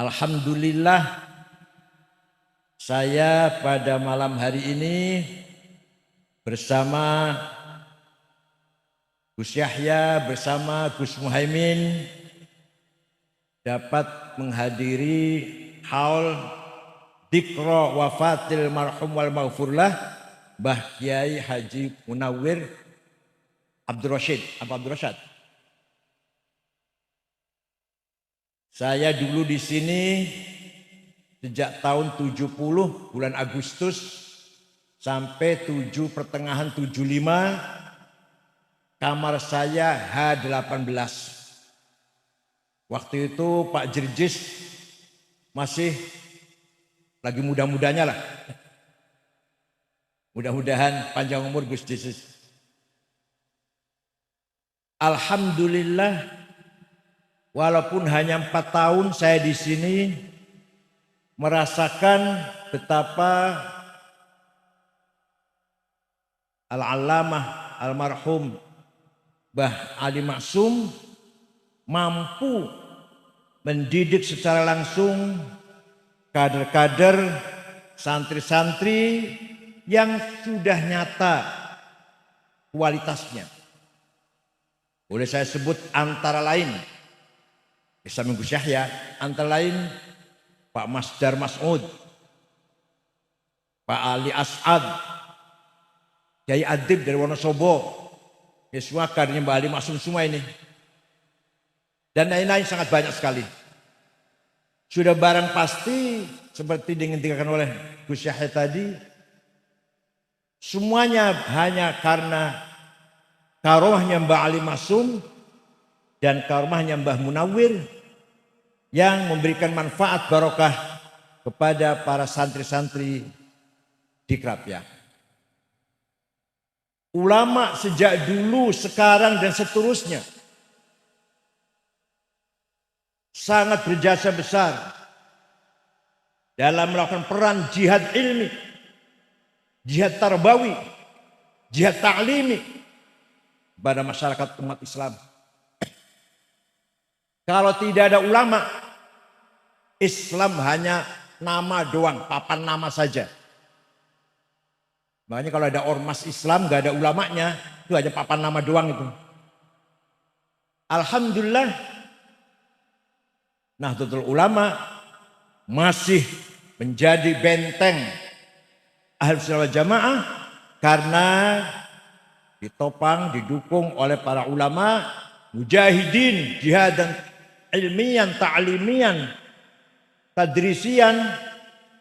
Alhamdulillah saya pada malam hari ini bersama Gus Yahya bersama Gus Muhaimin dapat menghadiri haul Dzikra wafatil marhum wal maghfurlah Mbah Kiai Haji Munawwir Abdul Rasyid. Saya dulu di sini sejak tahun 70 bulan Agustus sampai pertengahan 75, kamar saya H18. Waktu itu Pak Jirjis masih lagi muda-mudanya lah. Mudah-mudahan panjang umur Gus Jirjis. Alhamdulillah, walaupun hanya 4 tahun saya di sini merasakan betapa Al-Allamah almarhum Mbah Ali Maksum mampu mendidik secara langsung kader-kader, santri-santri yang sudah nyata kualitasnya. Boleh saya sebut antara lain Islam Gus Yahya, antara lain Pak Masdar Mas'ud, Pak Ali As'ad, Kiai Adib dari Wonosobo, ya semua kadernya Mbak Ali Maksum semua ini. Dan lain-lain sangat banyak sekali. Sudah barang pasti seperti dikatakan oleh Gus Yahya tadi, semuanya hanya karena karomahnya Mbak Ali Maksum dan karomahnya Mbah Munawwir yang memberikan manfaat barokah kepada para santri-santri di Krapyak. Ulama sejak dulu, sekarang dan seterusnya sangat berjasa besar dalam melakukan peran jihad ilmi, jihad tarbawi, jihad ta'limi pada masyarakat umat Islam. Kalau tidak ada ulama, Islam hanya nama doang, papan nama saja. Makanya kalau ada ormas Islam gak ada ulamanya, itu hanya papan nama doang itu. Alhamdulillah, Nahdlatul Ulama masih menjadi benteng Ahlus Sunnah wal Jamaah karena ditopang, didukung oleh para ulama, mujahidin, jihadan ilmian, ta'limian, tadrisian,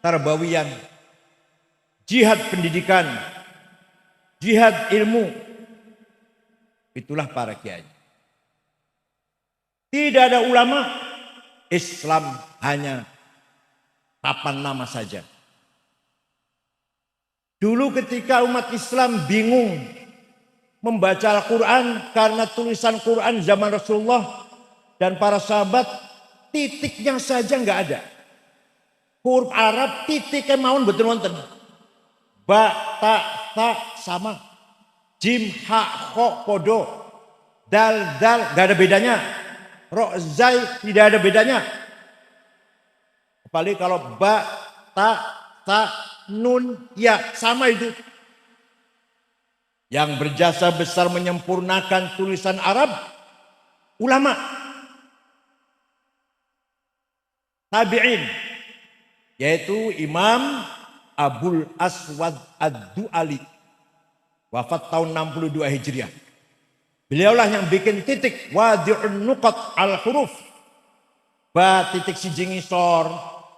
tarbawiyan, jihad pendidikan, jihad ilmu. Itulah para kiai. Tidak ada ulama, Islam hanya papan nama saja. Dulu ketika umat Islam bingung membaca Al-Quran karena tulisan Quran zaman Rasulullah dan para sahabat, titiknya saja nggak ada. Huruf Arab titiknya mawon betul wonten. Ba, ta, ta sama. Jim, ha, kho, kodo. Dal, dal nggak ada bedanya. Ro, zai tidak ada bedanya. Apalagi kalau ba, ta, nun, ya sama itu. Yang berjasa besar menyempurnakan tulisan Arab, ulama. Tabi'in, yaitu Imam Abul Aswad Ad-Du'ali, wafat tahun 62 Hijriah. Beliaulah yang bikin titik wadi'un nuqat al-huruf. Ba titik siji ngisor,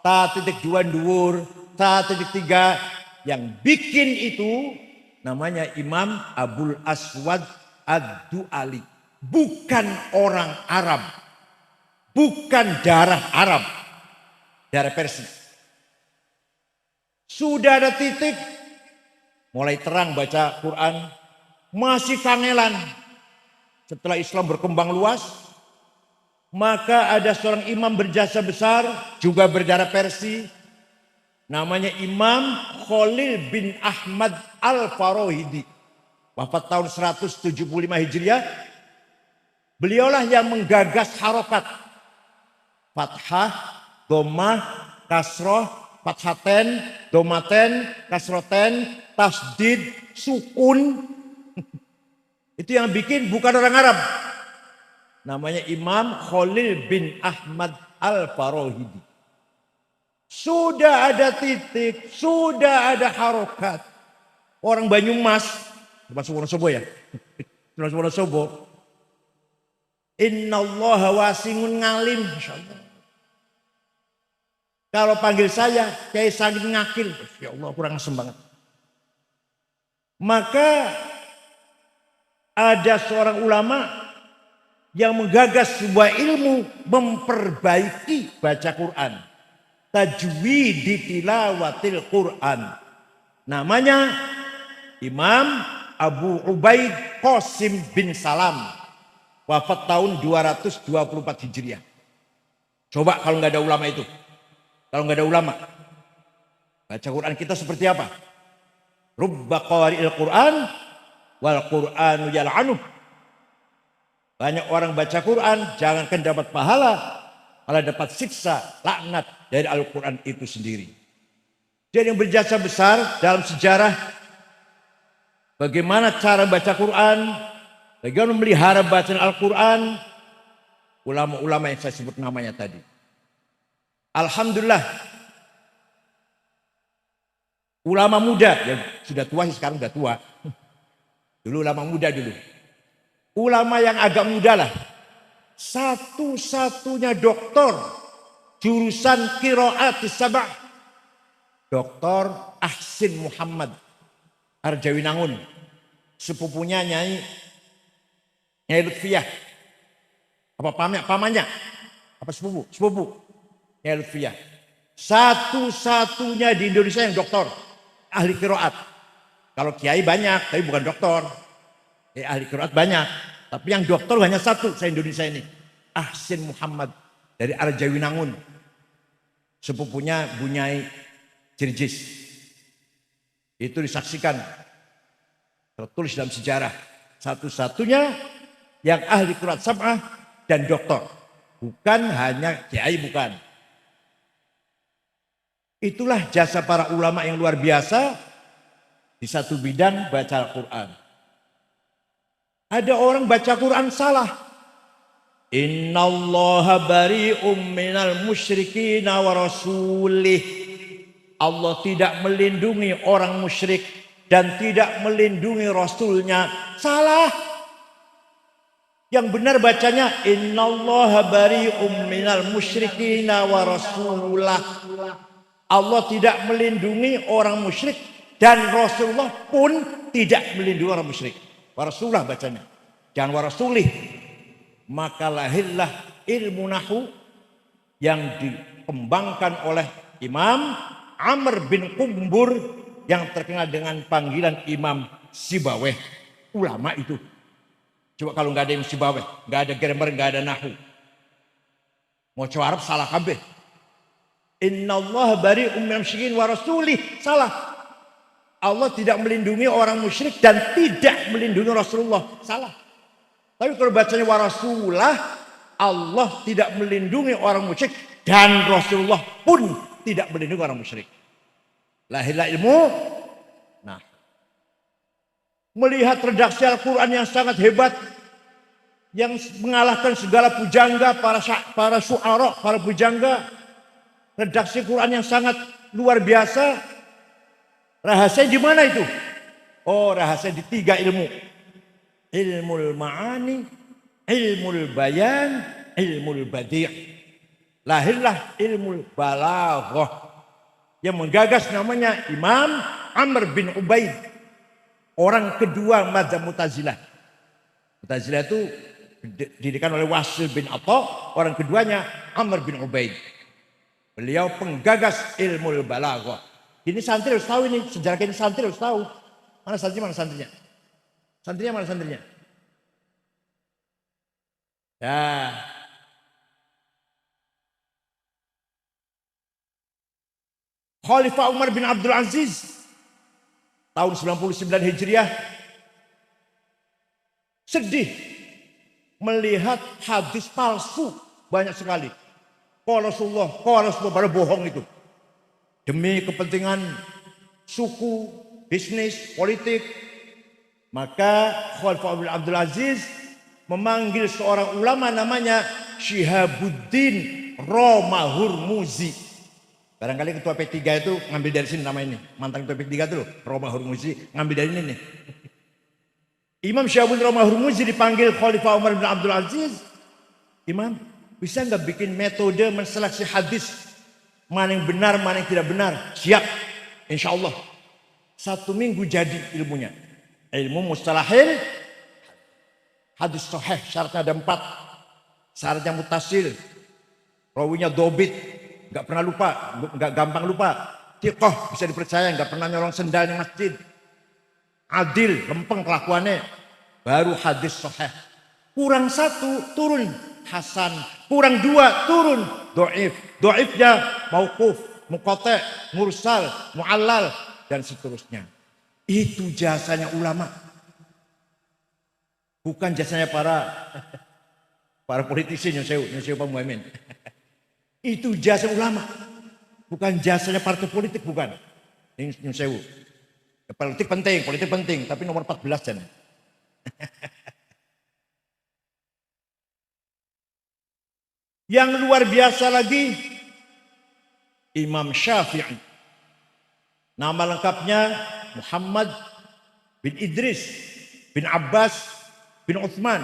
ta titik dua dhuwur, ta titik tiga. Yang bikin itu namanya Imam Abul Aswad Ad-Du'ali. Bukan orang Arab, bukan darah Arab, darah Persia. Sudah ada titik, mulai terang baca Quran, masih kangelan. Setelah Islam berkembang luas, maka ada seorang imam berjasa besar, juga berdarah Persia, namanya Imam Khalil bin Ahmad Al-Farahidi, wafat tahun 175 Hijriah. Beliaulah yang menggagas harokat Fathah, dhammah, kasroh, fathaten, domaten, kasroten, tasdid, sukun. Itu yang bikin bukan orang Arab. Namanya Imam Khalil bin Ahmad Al-Farahidi. Sudah ada titik, sudah ada harokat. Orang Banyumas, termasuk Wonosobo ya. Termasuk Wonosobo. Innallaha wasi'un ngalim. Masyaallah. Kalau panggil saya, Kiai Salim Ngakil. Ya Allah, kurang asem banget. Maka ada seorang ulama yang menggagas sebuah ilmu memperbaiki baca Quran. Tajwidi tilawatil Quran. Namanya Imam Abu Ubaid Qasim bin Salam. Wafat tahun 224 Hijriah. Coba kalau nggak ada ulama itu. Kalau nggak ada ulama. Baca Quran kita seperti apa? Rubba qari'il Quran wal Qur'anu yal'anuh. Banyak orang baca Quran, jangankan dapat pahala, malah dapat siksa, laknat dari Al-Quran itu sendiri. Jadi yang berjasa besar dalam sejarah bagaimana cara baca Quran, bagaimana memelihara bacaan Al-Quran, ulama-ulama yang saya sebut namanya tadi. Alhamdulillah, ulama muda yang sudah tua, sekarang sudah tua. Dulu ulama muda dulu. Ulama yang agak muda lah. Satu-satunya doktor jurusan qiraat sab'ah. Doktor Ahsin Muhammad Arjawinangun. Sepupunya Nyai Lutfiyah. Apa pamannya? Apa sepupu? Sepupu. Nyai Lutfiyah. Satu-satunya di Indonesia yang doktor. Ahli qiraat. Kalau kiai banyak, tapi bukan doktor. Ahli qiraat banyak, tapi yang dokter hanya satu se-Indonesia ini. Ahsin Muhammad dari Arjawinangun. Sepupunya Bunyai Jirjis. Itu disaksikan. Tertulis dalam sejarah. Satu-satunya yang ahli qiraat sab'ah dan dokter. Bukan hanya kiai, bukan. Itulah jasa para ulama yang luar biasa di satu bidang baca Al-Quran. Ada orang baca Quran salah. Innallaha bari'um minal musyrikin wa rasulih. Allah tidak melindungi orang musyrik dan tidak melindungi rasulnya. Salah. Yang benar bacanya innallaha bari'um minal musyrikin wa rasulah. Allah tidak melindungi orang musyrik dan Rasulullah pun tidak melindungi orang musyrik. Warasulah bacanya. Jangan warasulih. Maka lahirlah ilmu nahu yang dikembangkan oleh Imam Amr bin Qumbur yang terkenal dengan panggilan Imam Sibaweh. Ulama itu. Coba kalau nggak ada Imam Sibaweh, nggak ada grammar, nggak ada nahu. Mau coba Arab salah kabeh. Innallaha bari'um minal musyrikin wa rasulih. Salah. Allah tidak melindungi orang musyrik dan tidak melindungi Rasulullah. Salah. Tapi kalau bacanya wa rasulah, Allah tidak melindungi orang musyrik dan Rasulullah pun tidak melindungi orang musyrik. Lahirlah ilmu. Nah, melihat redaksi Al-Quran yang sangat hebat, yang mengalahkan segala pujangga, para syu'ara, para pujangga, redaksi Quran yang sangat luar biasa. Rahasia di mana itu? Oh, rahasia di 3 ilmu. Ilmul ma'ani, ilmul bayan, ilmul badi'. Lahirlah ilmul balaghah yang menggagas namanya Imam Amr bin Ubaid. Orang kedua mazhab Mu'tazilah. Mu'tazilah itu didirikan oleh Wasil bin Atha, orang keduanya Amr bin Ubaid. Beliau penggagas ilmul balaghah. Ini santri harus tahu ini, sejarah ini santri harus tahu. Mana santrinya, mana santrinya? Santrinya mana santrinya? Ya. Khalifah Umar bin Abdul Aziz tahun 99 Hijriah sedih melihat hadis palsu banyak sekali. Qala Rasulullah, pada bohong itu. Demi kepentingan suku, bisnis, politik. Maka Khalifah bin Abdul Aziz memanggil seorang ulama namanya Syihabuddin Romahurmuzi. Barangkali ketua P3 itu ngambil dari sini nama ini. Mantan ketua P3 itu loh, Romahurmuzi, ngambil dari ini nih. Imam Syihabuddin Romahurmuzi dipanggil Khalifah Umar bin Abdul Aziz. Imam, bisa nggak bikin metode menseleksi hadis? Mana yang benar, mana yang tidak benar? Siap, insya Allah. 1 minggu jadi ilmunya. Ilmu mustalahil, hadis sahih, syaratnya ada 4. Syaratnya mutasil, rawinya dobit, nggak pernah lupa, nggak gampang lupa. Thiqah, bisa dipercaya, nggak pernah nyolong sendal di masjid. Adil, lempeng kelakuannya. Baru hadis sahih. Kurang 1, turun hasan. Kurang 2, turun dhaif. Dhaifnya mauquf, muqata', mursal, mu'allal, dan seterusnya. Itu jasanya ulama. Bukan jasanya para politisi nyusew Pak Muhammad. Itu jasa ulama. Bukan jasanya partai politik, bukan. Nyusew. Politik penting, tapi nomor 14 jan. Yang luar biasa lagi, Imam Syafi'i. Nama lengkapnya Muhammad bin Idris bin Abbas bin Uthman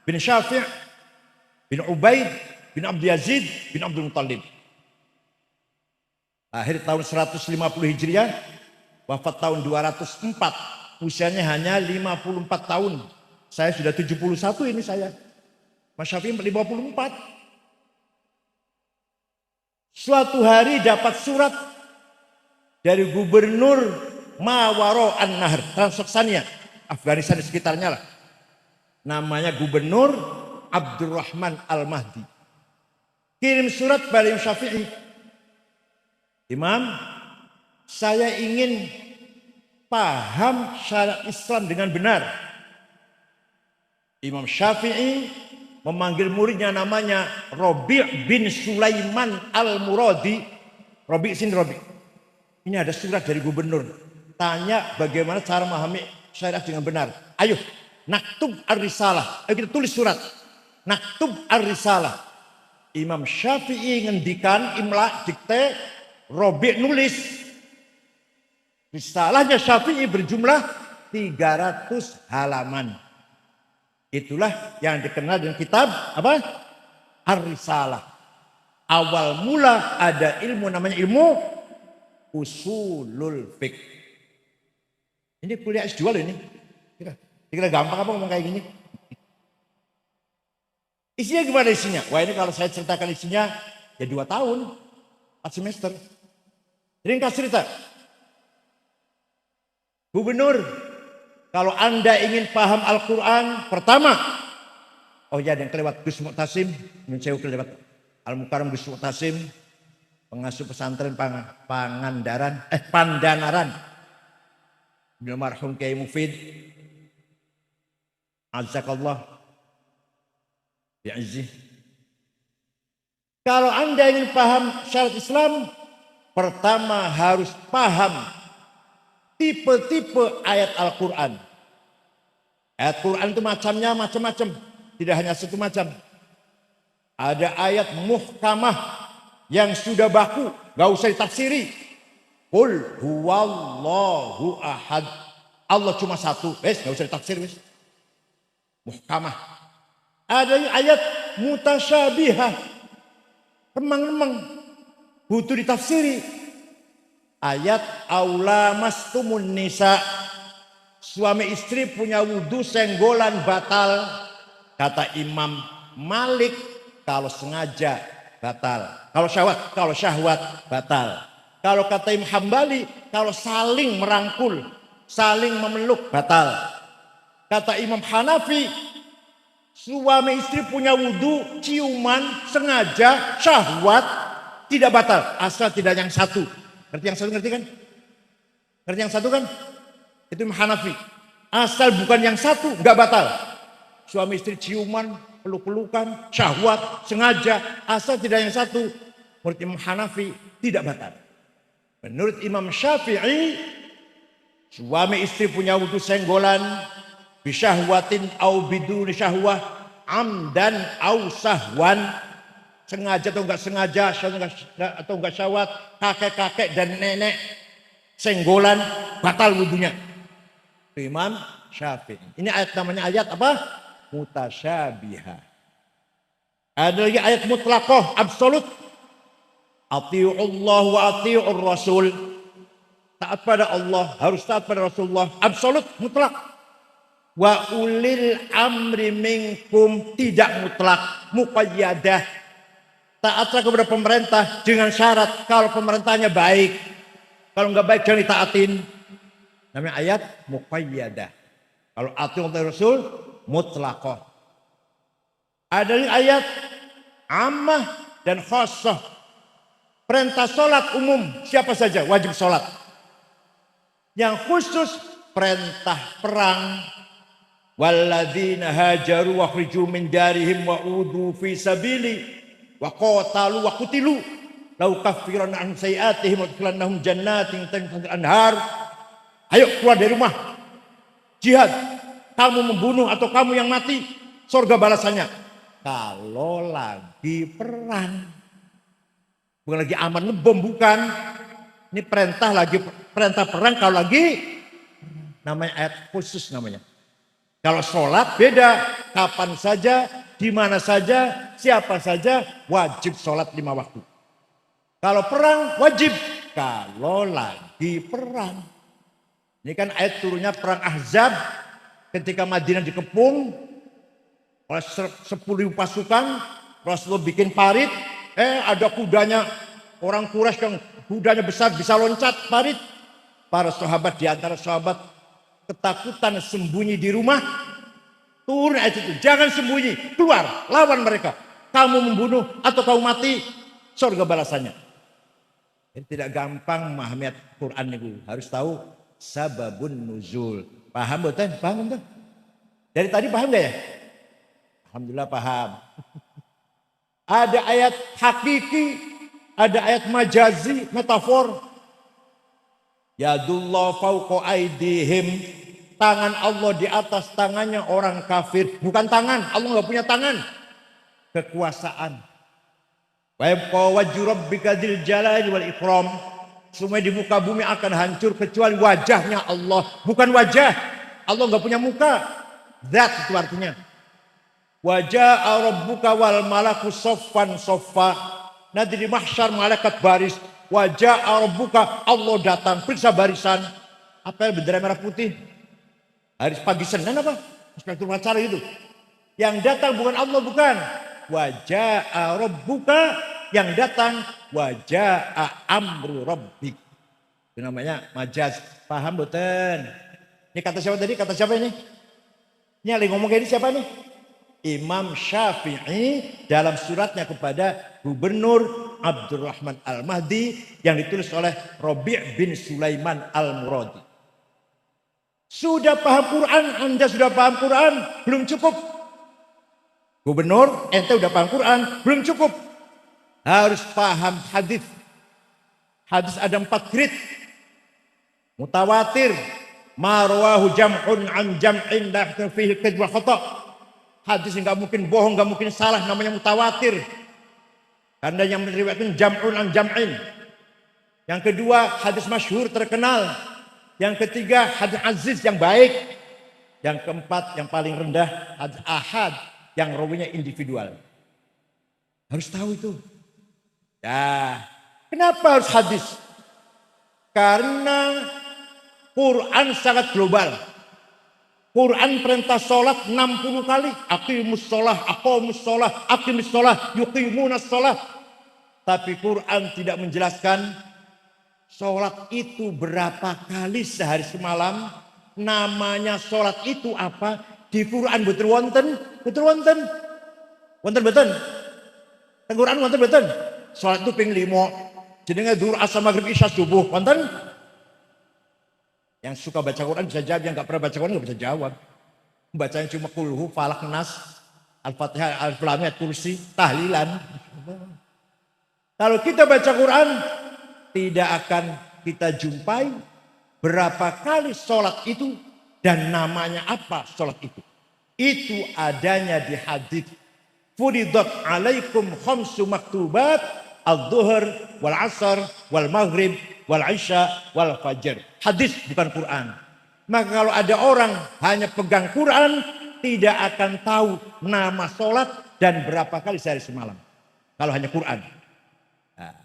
bin Syafi' bin Ubaid bin Abdul Yazid bin Abdul Muttalib. Lahir tahun 150 Hijriah, wafat tahun 204. Usianya hanya 54 tahun. Saya sudah 71 ini saya. Mas Syafi'i 54. Suatu hari dapat surat dari gubernur Mawaro An-Nahr, Transoksania, Afghanistan di sekitarnya lah. Namanya Gubernur Abdurrahman Al-Mahdi. Kirim surat pada Imam Syafi'i. Imam, saya ingin paham syariat Islam dengan benar. Imam Syafi'i memanggil muridnya namanya Rabi' bin Sulaiman Al-Muradi. Rabi' sini Rabi'. Ini ada surat dari gubernur. Tanya bagaimana cara memahami syariat dengan benar. Ayo, naktub ar-risalah. Ayo kita tulis surat. Naktub ar-risalah. Imam Syafi'i ngendikan imla dikte, Rabi' nulis. Risalahnya Syafi'i berjumlah 300 halaman. Itulah yang dikenal dengan kitab apa? Ar-Risalah. Awal mula ada ilmu namanya ilmu usulul fiqh. Ini kuliah S2 loh ini. Kira gampang apa ngomong kayak gini? Isinya gimana isinya? Wah ini kalau saya ceritakan isinya ya 2 tahun, 4 semester. Ringkas cerita. Gubernur, kalau Anda ingin paham Al-Quran, pertama, oh ya ada yang kelewat, Gus Mu'tasim, Nyunsewu kelewat, Al-Mukarram Gus Mu'tasim, pengasuh pesantren Pandanaran, Ibnu Marhum Kiai Mufid, Azakallah, bi'izih. Kalau Anda ingin paham syariat Islam, pertama harus paham tipe-tipe ayat Al-Quran. Ayat Quran itu macamnya macam-macam. Tidak hanya satu macam. Ada ayat muhkamah yang sudah baku. Gak usah ditafsiri. Qul huwallahu ahad. Allah cuma satu. Wes, gak usah ditafsir. Wes. Muhkamah. Ada ayat mutasyabihah. Remang-remang. Butuh ditafsiri. Ayat aula mastumun nisa, suami istri punya wudhu senggolan batal. Kata Imam Malik, kalau sengaja batal. Kalau syahwat batal. Kalau kata Imam Hambali, kalau saling merangkul, saling memeluk batal. Kata Imam Hanafi, suami istri punya wudhu ciuman sengaja syahwat tidak batal asal tidak yang satu. Ngerti yang satu, ngerti kan? Ngerti yang satu kan? Itu Hanafi. Asal bukan yang satu, nggak batal. Suami istri ciuman, peluk-pelukan, syahwat, sengaja, asal tidak yang satu. Menurut Imam Hanafi tidak batal. Menurut Imam Syafi'i, suami istri punya wudhu senggolan, bisyahwatin au biduni syahwah, amdan au sahwan, sengaja atau enggak sengaja, atau enggak syahwat, kakek-kakek dan nenek senggolan, batal wudhunya. Imam Syafi'i. Ini ayat namanya ayat apa? Mutasyabihah. Ada lagi ayat mutlaqah, absolut. Atiu'ullah wa atiu'ur rasul. Taat pada Allah, harus taat pada Rasulullah, absolut, mutlak. Wa ulil amri minkum, tidak mutlak, muqayyadah. Taatlah kepada pemerintah dengan syarat kalau pemerintahnya baik. Kalau enggak baik jangan ditaatin. Namanya ayat muqayyadah. Kalau atiu'ullah Rasul mutlaqah. Ada ayat ammah dan khassah. Perintah sholat umum siapa saja wajib sholat. Yang khusus perintah perang. Walladzina hajaru wa khriju min darihim wa udu fi sabili wa qatalu wa qutilu law kaffiran an sayiatihim wa adkhilannahum jannatin tajri min anhar. Ayo keluar dari rumah. Jihad. Kamu membunuh atau kamu yang mati, surga balasannya. Kalau lagi perang. Bukan lagi aman ngebom, bukan. Ini perintah lagi, perintah perang kalau lagi, namanya ayat khusus namanya. Kalau sholat beda, kapan saja, di mana saja, siapa saja, wajib sholat 5 waktu. Kalau perang wajib, kalau lagi perang. Ini kan ayat turunnya perang Ahzab, ketika Madinah dikepung oleh 10.000 pasukan, Rasulullah bikin parit, ada kudanya orang Quraisy yang kudanya besar bisa loncat parit. Para sahabat di antara sahabat ketakutan sembunyi di rumah. Turun ayat itu, jangan sembunyi, keluar, lawan mereka. Kamu membunuh atau kamu mati, surga balasannya. Ini tidak gampang memahami Quran itu, harus tahu sababun nuzul. Paham betul? Paham betul? Dari tadi paham gak ya? Alhamdulillah paham. Ada ayat hakiki, ada ayat majazi, metafor. Yadullah fauqa aidihim. Tangan Allah di atas tangannya orang kafir. Bukan tangan, Allah gak punya tangan. Kekuasaan. Wa yabqa wajhu rabbika dzil jalali wal ikram. Semua di muka bumi akan hancur kecuali wajahnya Allah. Bukan wajah. Allah gak punya muka. Zat itu artinya. Wajah rabbuka wal malaku soffan soffa. Nanti di mahsyar malaikat baris. Wajah rabbuka, Allah datang. Periksa barisan. Apa yang bendera merah putih? Hari pagi Senin apa? Inspektur acara itu. Yang datang bukan Allah, bukan. Wajah rabbuka, yang datang wajah amru rabbik. Itu namanya majaz. Paham betul? Ini kata siapa tadi? Kata siapa ini? Ini yang ngomong kayak ini siapa nih? Imam Syafi'i dalam suratnya kepada Gubernur Abdurrahman Al-Mahdi yang ditulis oleh Rabi' bin Sulaiman Al-Muradi. Sudah paham Quran, Anda sudah paham Quran, belum cukup. Gubernur, ente udah paham Quran, belum cukup. Harus paham hadis. Hadis ada 4 grade. Mutawatir, ma rawahu jam'un an jam'in la fihi kadhib wa khata'. Hadis yang gak mungkin bohong, gak mungkin salah, namanya mutawatir. Karena yang meriwayatkan jam'un an jam'in. Yang kedua, hadis masyhur terkenal. Yang ketiga, hadis aziz yang baik. Yang keempat, yang paling rendah, hadis ahad yang rawinya individual. Harus tahu itu. Ya, kenapa harus hadis? Karena Quran sangat global. Quran perintah sholat 60 kali. Aqimus sholah, aqamus sholah, aqimus sholah, yuqimunas sholah. Tapi Quran tidak menjelaskan sholat itu berapa kali sehari semalam. Namanya sholat itu apa? Di Quran betul wonten. Betul wonten. Wonten betul. Quran wonten betul. Sholat itu ping 5. Jenenge zuhur, asar, maghrib, isya, subuh. Wonten? Yang suka baca Quran bisa jawab, yang gak pernah baca Quran gak bisa jawab. Bacanya cuma kulhu, falak, nas. Al-Fatihah, Al-Lam, Kursi, tahlilan. Kalau kita baca Quran, tidak akan kita jumpai berapa kali sholat itu dan namanya apa sholat itu. Itu adanya di hadis. Furidat alaikum khamsu maktubat al-zuhur wal asar wal maghrib wal isya wal fajr. Hadis bukan Quran. Maka kalau ada orang hanya pegang Quran, tidak akan tahu nama sholat dan berapa kali sehari semalam. Kalau hanya Quran. Nah,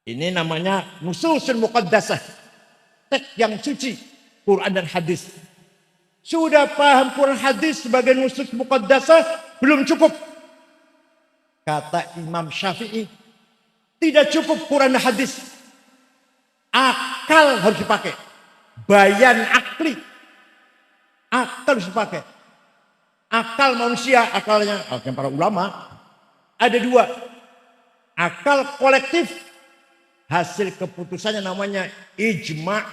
ini namanya nususun muqaddasah. Teks yang suci, Quran dan hadis. Sudah paham Quran hadis sebagai nusus muqaddasah, belum cukup. Kata Imam Syafi'i, tidak cukup Quran dan hadis. Akal harus dipakai. Bayan akli. Akal harus dipakai. Akal manusia, akalnya para ulama, ada dua. Akal kolektif, hasil keputusannya namanya ijma'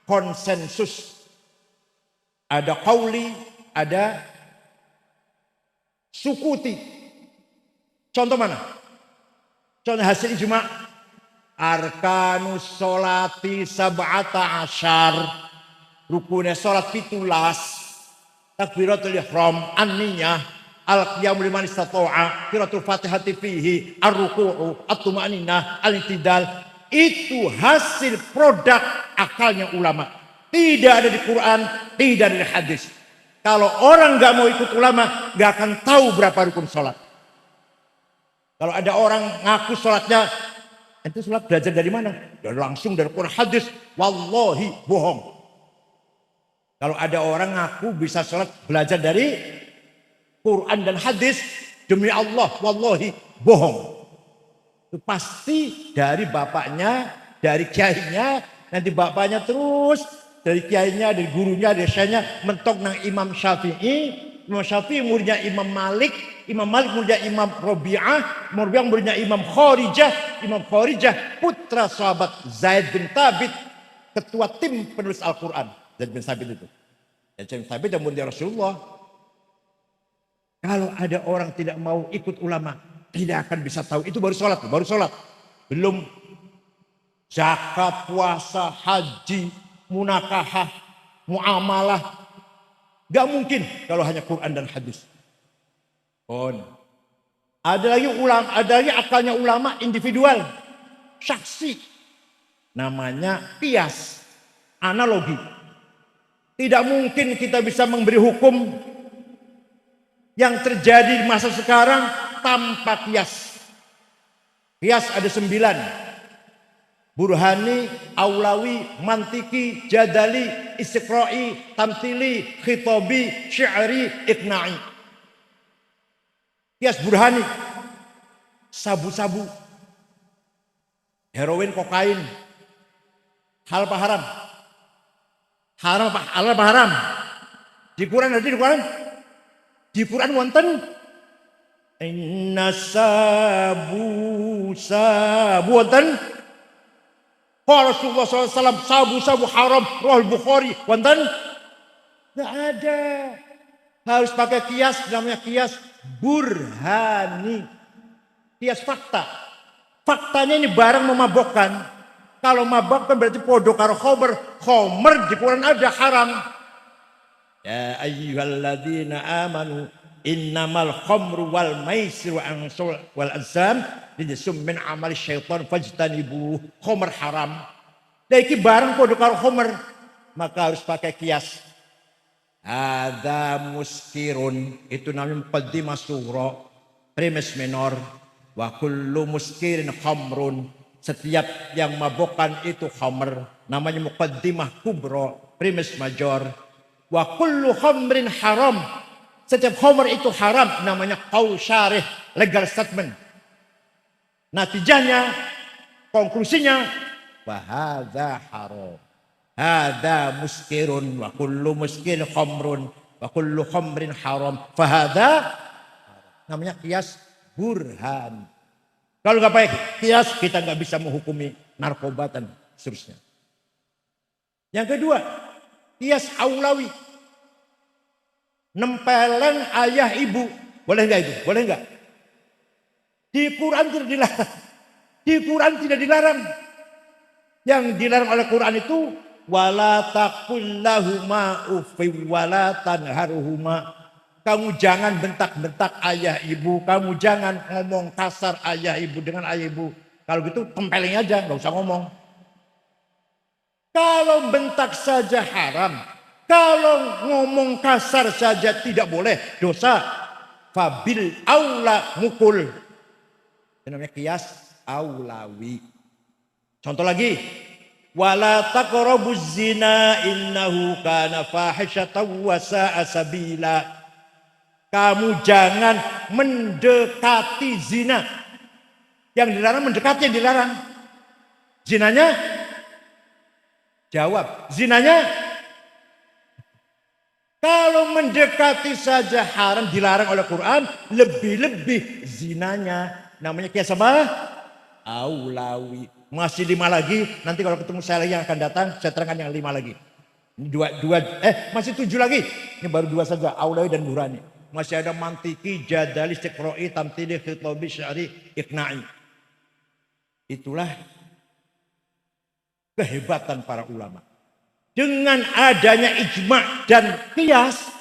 konsensus. Ada qauli, ada sukuti. Contoh mana? Contoh hasil ijma'. Arkanus sholati sab'ata asyar. Rukunnya sholat 17. Takbiratul ihram, an-niyah, al-qiyamu liman istata'a, qiraatul fatihati fihi, ar-ruku'u, at-tuma'ninah, al-i'tidal. Itu hasil produk akalnya ulama. Tidak ada di Quran, tidak ada di hadis. Kalau orang nggak mau ikut ulama, nggak akan tahu berapa rukun sholat. Kalau ada orang ngaku sholatnya, itu sholat belajar dari mana? Ya langsung dari Quran hadis. Wallahi bohong. Kalau ada orang ngaku bisa sholat belajar dari Quran dan hadis, demi Allah, wallahi bohong. Itu pasti dari bapaknya, dari kiainya, nanti bapaknya terus dari kiainya, dari gurunya, dari syekhnya mentok nang Imam Syafi'i. Imam Syafi'i muridnya Imam Malik, Imam Malik muridnya Imam Rabi'ah, Imam Rabi'ah muridnya Imam Kharijah, Imam Kharijah putra sahabat Zaid bin Thabit, ketua tim penulis Al-Quran. Zaid bin Thabit itu. Zaid bin Thabit yang muridnya Rasulullah. Kalau ada orang tidak mau ikut ulama, tidak akan bisa tahu. Itu baru sholat, baru sholat. Belum zakat, puasa, haji, munakahah, muamalah. Gak mungkin kalau hanya Quran dan hadis. Ada lagi ulama, ada lagi akalnya ulama individual, saksi. Namanya qiyas, analogi. Tidak mungkin kita bisa memberi hukum yang terjadi di masa sekarang tanpa qiyas. Qiyas ada 9. Burhani, Aulawi, Mantiki, Jadali, Istiqra'i, Tamthili, Khitabi, Syi'ri, Iqna'i. Qiyas Burhani. Sabu-sabu. Heroin, kokain. Halal apa haram? Haram apa? Halal apa haram? Di Quran ada di Quran? Di Quran wonten inna sabu wonten. Qala Rasulullah SAW sabu-sabu haram, Rahul Bukhari, wonten? Tidak ada. Harus pakai qiyas, namanya qiyas burhani. Qiyas fakta. Faktanya ini barang memabokkan. Kalau mabokkan berarti podo karo khomer. Khomer di Quran ada haram. Ya ayyuhalladzina amanu innamal khamru wal maisir wal azam rijsum min amali syaitan fajtanibu. Khomer haram. Iki barang podo karo khomer, maka harus pakai qiyas. Ada muskirun, itu namanya muqaddimah surah, premis minor. Wa kullu muskirin khamrun, setiap yang mabokkan itu khamr, namanya muqaddimah kubra, premis major. Wa kullu khamrin haram, setiap khamr itu haram, namanya qaul syarih, legal statement. Natijahnya, konklusinya, wa hadza haram. Hadza muskirun wa kullu muskirin khamrun wa kullu khamrin haram. Fa hadza namanya qiyas burhan. Kalau nggak pakai qiyas, kita nggak bisa menghukumi narkoba dan seterusnya. Yang kedua, qiyas aulawi. Nempelen ayah ibu. Boleh nggak itu? Boleh nggak? Di Quran tidak dilarang. Di Quran tidak dilarang. Yang dilarang oleh Quran itu wala taqul lahuma uffin wala tanharhuma. Kamu jangan bentak-bentak ayah ibu, kamu jangan ngomong kasar ayah ibu dengan ayah ibu. Kalau gitu tempelin aja, nggak usah ngomong. Kalau bentak saja haram, kalau ngomong kasar saja tidak boleh, dosa. Fabil aula mukul. Ini namanya qiyas aulawi. Contoh lagi, wala taqrabuz zina innahu kana fahisyatan wa sa'a sabila. Kamu jangan mendekati zina. Yang dilarang mendekati, yang dilarang. Zinanya? Jawab. Zinanya? Kalau mendekati saja haram dilarang oleh Quran, lebih-lebih zinanya. Namanya qiyas apa? Aulawi. Masih 5 lagi, nanti kalau ketemu saya lagi yang akan datang, saya terangkan yang 5 lagi. Ini masih 7 lagi. Ini baru 2 saja, aulawi dan burani. Masih ada mantiki, jadali, istiqra'i, tamthili, khitabi, syari, iqna'i. Itulah kehebatan para ulama. Dengan adanya ijma' dan qiyas,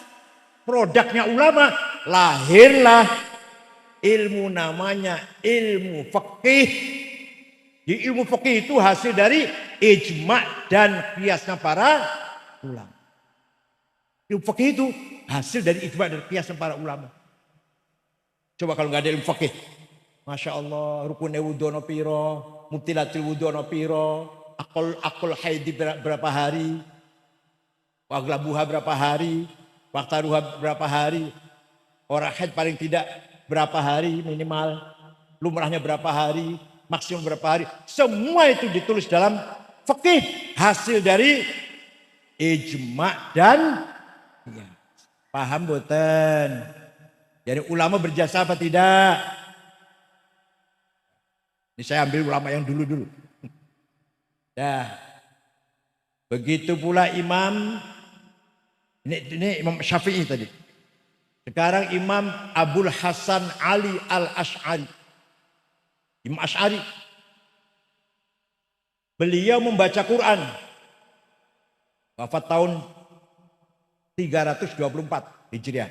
produknya ulama, lahirlah ilmu namanya ilmu fikih. Di ilmu fikih itu hasil dari ijma' dan qiyasnya para ulama. Ilmu fikih itu hasil dari ijma' dan qiyasnya para ulama. Coba kalau nggak ada ilmu fikih, masya Allah, rukun wudu no piro, mutilatil wudu no piro, akul haidi berapa hari, waglabuha berapa hari, waktaruha berapa hari, orang haid paling tidak berapa hari minimal, lumrahnya berapa hari, maksimum berapa hari. Semua itu ditulis dalam fikih hasil dari ijma' dan ya. Paham boten? Jadi ulama berjasa apa tidak? Ini saya ambil ulama yang dulu-dulu. Dah. Begitu pula Imam ini Imam Syafi'i tadi. Sekarang Imam Abul Hasan Ali Al-Asy'ari. Imam Asy'ari. Beliau membaca Quran. Wafat tahun 324 Hijriah.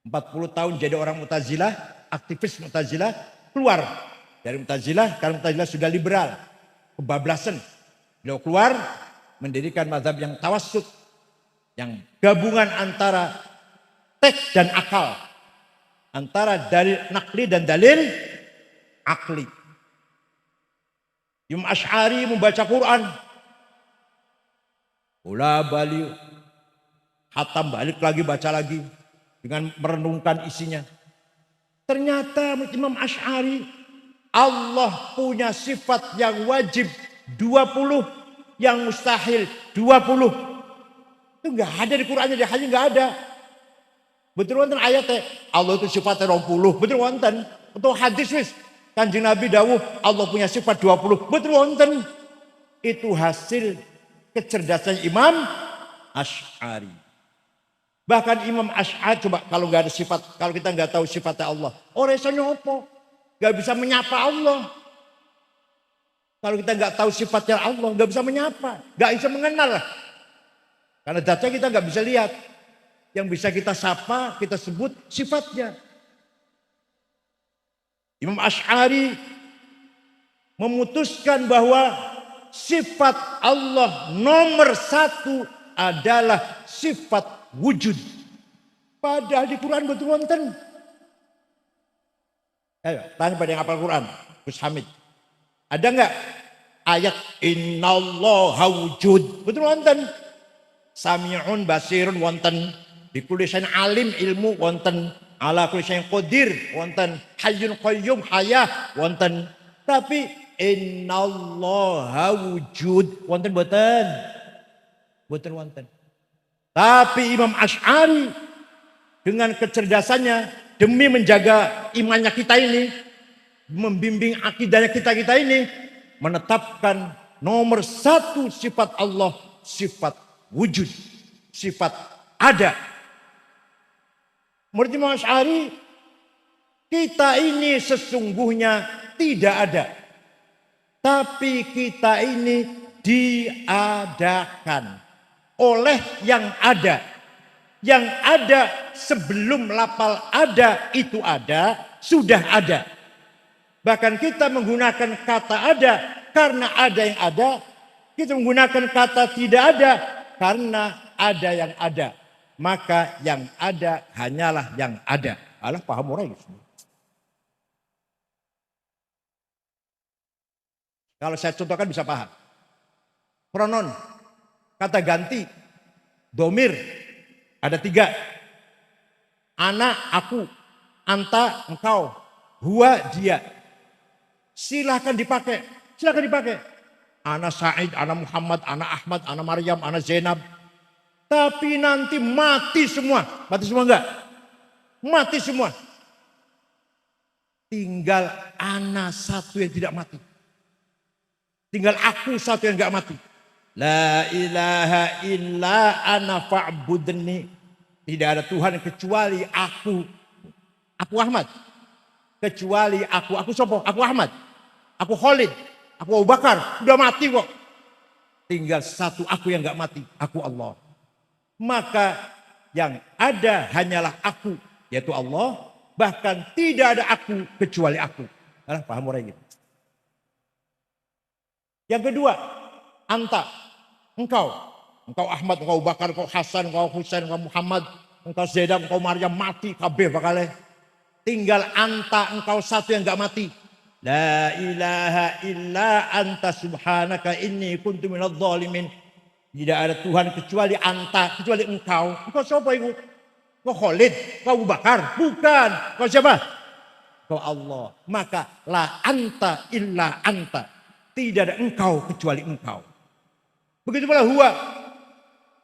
40 tahun jadi orang Mu'tazilah, aktivis Mu'tazilah, keluar dari Mu'tazilah karena Mu'tazilah sudah liberal, kebablasan. Beliau keluar mendirikan mazhab yang tawassut, yang gabungan antara teks dan akal, antara dalil nakli dan dalil akli. Imam Asy'ari membaca Quran, bola balik, hatam balik lagi baca lagi dengan merenungkan isinya. Ternyata Imam Asy'ari, Allah punya sifat yang wajib 20, yang mustahil 20. Itu enggak ada di Qur'annya, di hadis enggak ada. Betul wonten ayatnya Allah itu sifatnya 20, betul wonten. Untuk hadis wis Kanjeng Nabi dawuh Allah punya sifat 20, betul wonten. Itu hasil kecerdasan Imam Asy'ari. Bahkan Imam Asy'ari, coba kalau nggak ada sifat, kalau kita nggak tahu sifatnya Allah, orang iso nyopo, nggak bisa menyapa Allah. Kalau kita nggak tahu sifatnya Allah, nggak bisa menyapa, nggak bisa mengenal. Karena data kita nggak bisa lihat. Yang bisa kita sapa, kita sebut sifatnya. Imam Asy'ari memutuskan bahwa sifat Allah nomor 1 adalah sifat wujud. Padahal di Quran betul wonten. Ayo, tanya pada yang hafal Quran, Gus Hamid. Ada enggak ayat innallaha wujud? Betul wonten. Sami'un basirun wonten. Di kulli syai'in alim ilmu wonten. Ala kulli syai'in qadir wonten. Hayyun qayyum hayah wonten. Tapi innallaha wujud wonten boten? Boten wonten. Tapi Imam Asy'ari dengan kecerdasannya demi menjaga imannya kita ini, membimbing akidahnya kita ini, menetapkan nomor 1 sifat Allah, sifat wujud, sifat ada. Menurut Imam Asy'ari, kita ini sesungguhnya tidak ada. Tapi kita ini diadakan oleh yang ada. Yang ada sebelum lafal ada itu ada, sudah ada. Bahkan kita menggunakan kata ada karena ada yang ada. Kita menggunakan kata tidak ada karena ada yang ada. Maka yang ada hanyalah yang ada. Alah, paham orang itu. Kalau saya contohkan bisa paham. Pronon, kata ganti, domir, ada 3. Ana, aku, anta, engkau, huwa, dia. Silahkan dipakai. Ana Said, ana Muhammad, ana Ahmad, ana Maryam, ana Zainab. Tapi nanti mati semua. Mati semua enggak? Mati semua. Tinggal ana satu yang tidak mati. Tinggal aku satu yang enggak mati. La ilaha illa ana fa'budni. Tidak ada Tuhan kecuali aku. Aku Ahmad. Kecuali aku. Aku siapa? Aku Ahmad. Aku Khalid. Aku Abu Bakar. Udah mati kok. Tinggal satu aku yang enggak mati. Aku Allah. Maka yang ada hanyalah aku. Yaitu Allah. Bahkan tidak ada aku kecuali aku. Nah, paham orang gitu. Yang kedua. Anta. Engkau Ahmad, engkau Bakar, engkau Hasan, engkau Husain, engkau Muhammad, engkau Zainab, engkau Maryam, mati kabeh bakale. Tinggal anta, engkau satu yang enggak mati. La ilaha illa anta subhanaka inni kuntu minadh dhalimin. Tidak ada Tuhan kecuali anta, kecuali engkau. Engkau siapa itu? Engkau Khalid, engkau Abu Bakar? Bukan. Engkau siapa? Engkau Allah. Maka la anta illa anta. Tidak ada engkau kecuali engkau. Begitu pula huwa.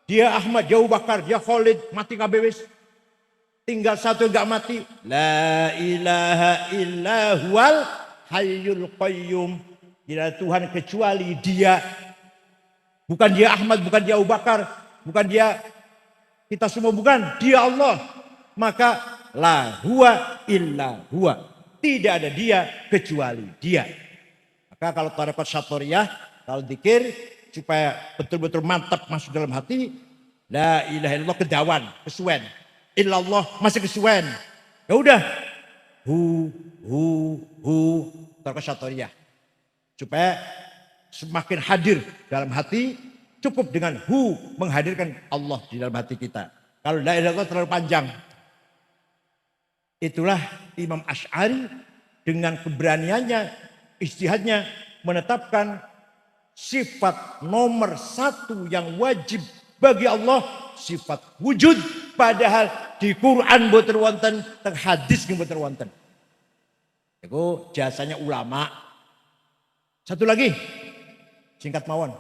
Dia Ahmad, dia Abu Bakar, dia Khalid, mati kabeh. Tinggal satu yang enggak mati. La ilaha illa huwal hayyul qayyum. Tidak ada Tuhan kecuali dia. Bukan dia Ahmad, bukan dia Abu Bakar, bukan dia kita semua, bukan. Dia Allah. Maka la huwa illa huwa. Tidak ada dia kecuali dia. Maka kalau tarekat Syatoriyah, kalau zikir supaya betul-betul mantap masuk dalam hati. La ilaha illallah kedawan, kesuwen. Illallah masih kesuwen. Ya udah. Hu. Tarekat Syatoriyah. Supaya semakin hadir dalam hati. Cukup dengan hu menghadirkan Allah di dalam hati kita. Kalau la ilaha illallah terlalu panjang. Itulah Imam Asy'ari dengan keberaniannya, ijtihadnya menetapkan sifat nomor 1 yang wajib bagi Allah, sifat wujud. Padahal di Quran boten wonten, teng hadis boten wonten. Itu jasanya ulama. Satu lagi, singkat mawon.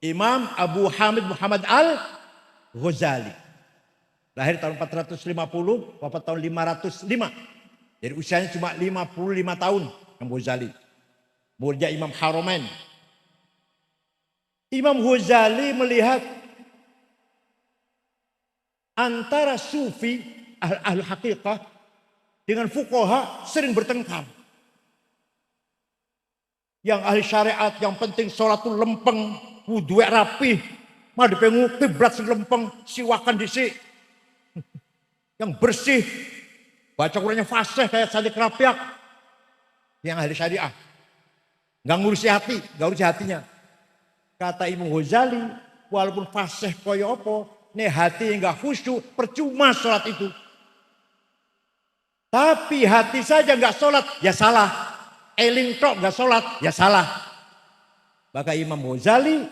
Imam Abu Hamid Muhammad Al-Ghazali. Lahir tahun 450, wafat tahun 505. Jadi usianya cuma 55 tahun Imam Ghazali. Muridnya Imam Haramain. Imam Ghazali melihat antara sufi ahli haqiqah dengan fuqaha sering bertengkar. Yang ahli syariat yang penting sholatul lempeng, wudu rapi, madhepe kiblat lempeng, siwakan dhisik. Yang bersih, baca Qur'annya fasih kayak santri kerapiak. Yang ahli syariah enggak ngurusi hati, enggak ngurusi hatinya. Kata Imam Ghazali, walaupun fasih koyo apa, nih hati enggak khusyuk, percuma sholat itu. Tapi hati saja enggak sholat, ya salah. Eling tok enggak sholat, ya salah. Maka Imam Ghazali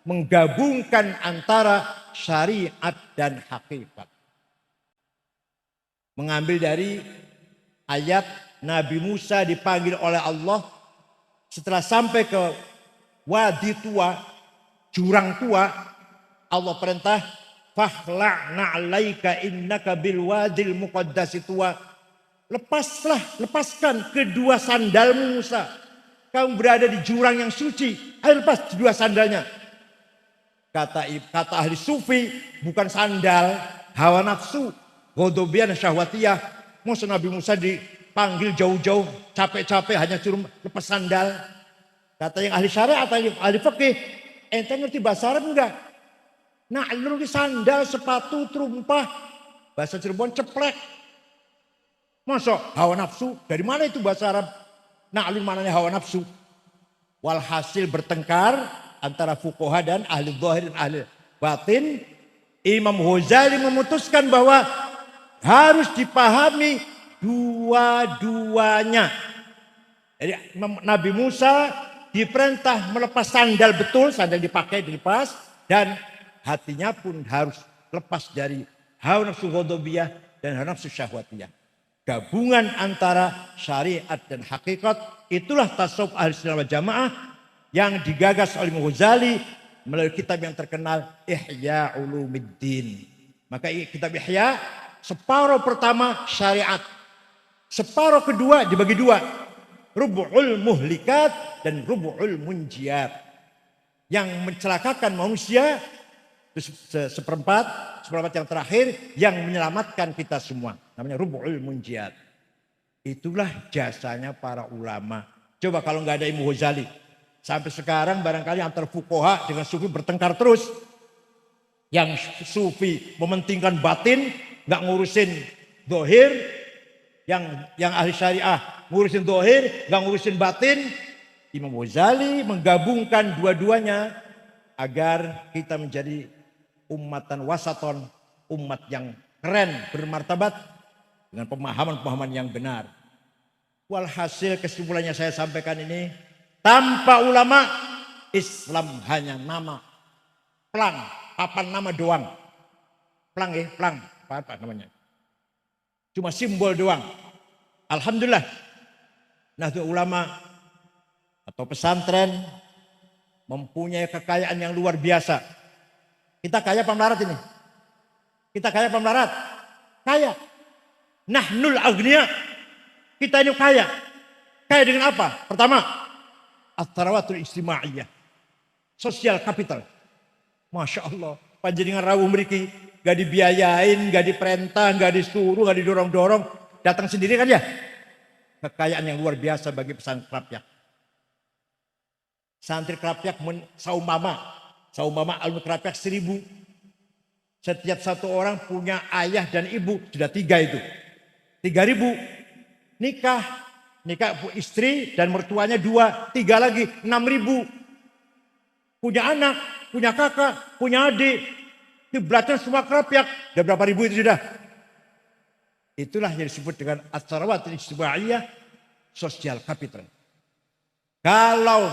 menggabungkan antara syariat dan hakikat. Mengambil dari ayat Nabi Musa dipanggil oleh Allah setelah sampai ke wadi tua, jurang tua, Allah perintah fakhla'na 'alaika innaka bil wadil muqaddasi tua. Lepaskan kedua sandalmu Musa. Kamu berada di jurang yang suci. Ayo lepas kedua sandalnya. Kata ahli sufi, bukan sandal hawa nafsu, ghadabiyah dan syahwatiyah. Masa Nabi Musa dipanggil jauh-jauh, capek-capek hanya suruh lepas sandal. Kata yang ahli syariat, ahli fikih, ente ngerti bahasa Arab enggak? Na'lun di sandal, sepatu, terumpah. Bahasa Cirebon ceplek. Masa hawa nafsu? Dari mana itu bahasa Arab? Na'lun mananya hawa nafsu. Walhasil bertengkar antara fuqaha dan ahli zahir dan ahli batin. Imam Ghazali memutuskan bahwa harus dipahami dua-duanya. Jadi Nabi Musa diperintah melepas sandal, betul sandal dipakai dilepas, dan hatinya pun harus lepas dari hawa nafsu ghadabiyah dan hawa nafsu syahwatiyah. Gabungan antara syariat dan hakikat, itulah tasawuf ahli sunnah wal jamaah yang digagas oleh Imam Ghazali melalui kitab yang terkenal Ihya Ulumuddin. Maka kitab Ihya, separuh pertama syariat, separuh kedua dibagi dua, rubu'ul muhlikat dan rubu'ul munjiat. Yang mencelakakan manusia seperempat yang terakhir yang menyelamatkan kita semua, namanya rubu'ul munjiat. Itulah jasanya para ulama. Coba kalau nggak ada Imam Ghazali, sampai sekarang barangkali antar fuqaha dengan sufi bertengkar terus. Yang sufi mementingkan batin, nggak ngurusin dohir. Yang ahli syariah ngurusin dohir, nggak ngurusin batin. Imam Ghazali menggabungkan dua-duanya agar kita menjadi ummatan wasaton, umat yang keren, bermartabat dengan pemahaman-pemahaman yang benar. Walhasil kesimpulannya saya sampaikan ini, tanpa ulama Islam hanya nama, plang, papan nama doang. Plang ya, plang, apa namanya? Cuma simbol doang. Alhamdulillah, Nahdlatul Ulama atau pesantren mempunyai kekayaan yang luar biasa. Kita kaya apa melarat ini? Kita kaya apa melarat? Kaya. Nahnul agniya. Kita ini kaya. Kaya dengan apa? Pertama, at-tarawatul ijtimaiyah. Sosial capital. Masya Allah. Panjenengan rawuh mriki, gak dibiayain, gak diperintah, gak disuruh, gak didorong-dorong. Datang sendiri kan ya? Kekayaan yang luar biasa bagi pesantren Krapyak. Santri Krapyak saumama alumni Krapyak 1000. Setiap satu orang punya ayah dan ibu, sudah 3 itu. 3000. Nikah istri dan mertuanya 2, 3 lagi 6000. Punya anak, punya kakak, punya adik. Kiblatnya semua Krapyak. Udah berapa ribu itu sudah? Itulah yang disebut dengan at-tarawatul ijtimaiyah, sosial capital. Kalau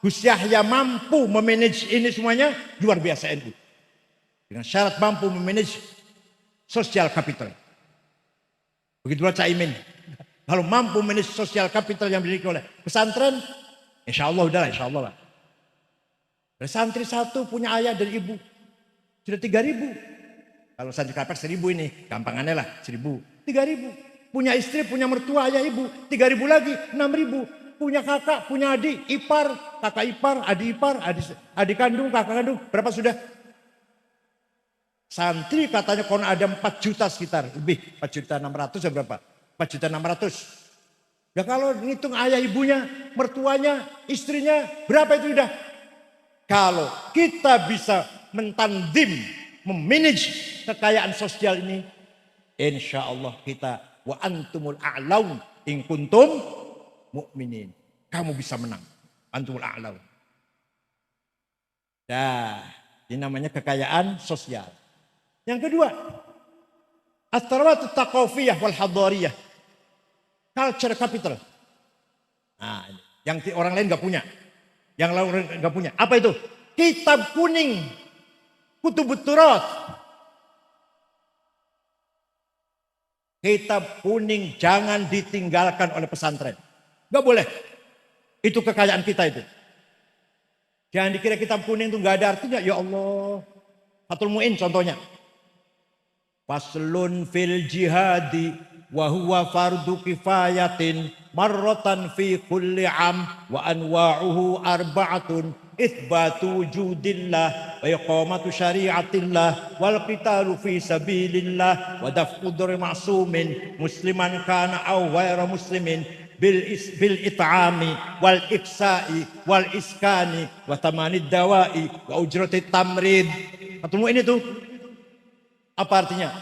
Gus Yahya mampu memanage ini semuanya, luar biasa NU. Dengan syarat mampu memanage sosial capital. Begitulah Caimin. Kalau mampu memanage sosial capital yang dimiliki oleh pesantren, insya Allah udahlah, insya Allah lah. Santri satu punya ayah dan ibu, sudah 3000. Kalau santri Krapyak 1000 ini, gampangannya lah 1000. 3000. Punya istri, punya mertua, ayah ibu, 3000 lagi, 6000. Punya kakak, punya adik, ipar, kakak ipar, adik kandung, kakak kandung. Berapa sudah? Santri katanya kalau ada 4 juta sekitar, lebih 4.600.000 ya berapa? 4.600.000. Ya kalau ngitung ayah ibunya, mertuanya, istrinya, berapa itu udah? Kalau kita bisa mentandim, memanage kekayaan sosial ini, insya Allah kita wa antumul a'laun in kuntum mu'minin. Kamu bisa menang. Antumul a'laun. Nah, ini namanya kekayaan sosial. Yang kedua, at-tarawatut taqafiyah wal hadariyah. Culture capital. Nah, yang orang lain gak punya. Yang lain gak punya. Apa itu? Kitab kuning. Kutubut Turat. Kitab kuning jangan ditinggalkan oleh pesantren. Gak boleh. Itu kekayaan kita itu. Jangan dikira kitab kuning itu gak ada artinya. Ya Allah. Fathul Mu'in contohnya. Faslun fil jihadi wa huwa fardu kifayatin marratan fi kulli am wa anwa'uhu arba'atun itsbatu wujudillah wa iqamatu syariatillah wal qitalu fi sabilillah wa daf'u dhurri ma'sumin musliman kana aw ghairu muslimin bil it'ami wal iksa'i wal iskani wa tamanid dawa'i wa ujratit tamrid. Ketemu ini tuh apa artinya?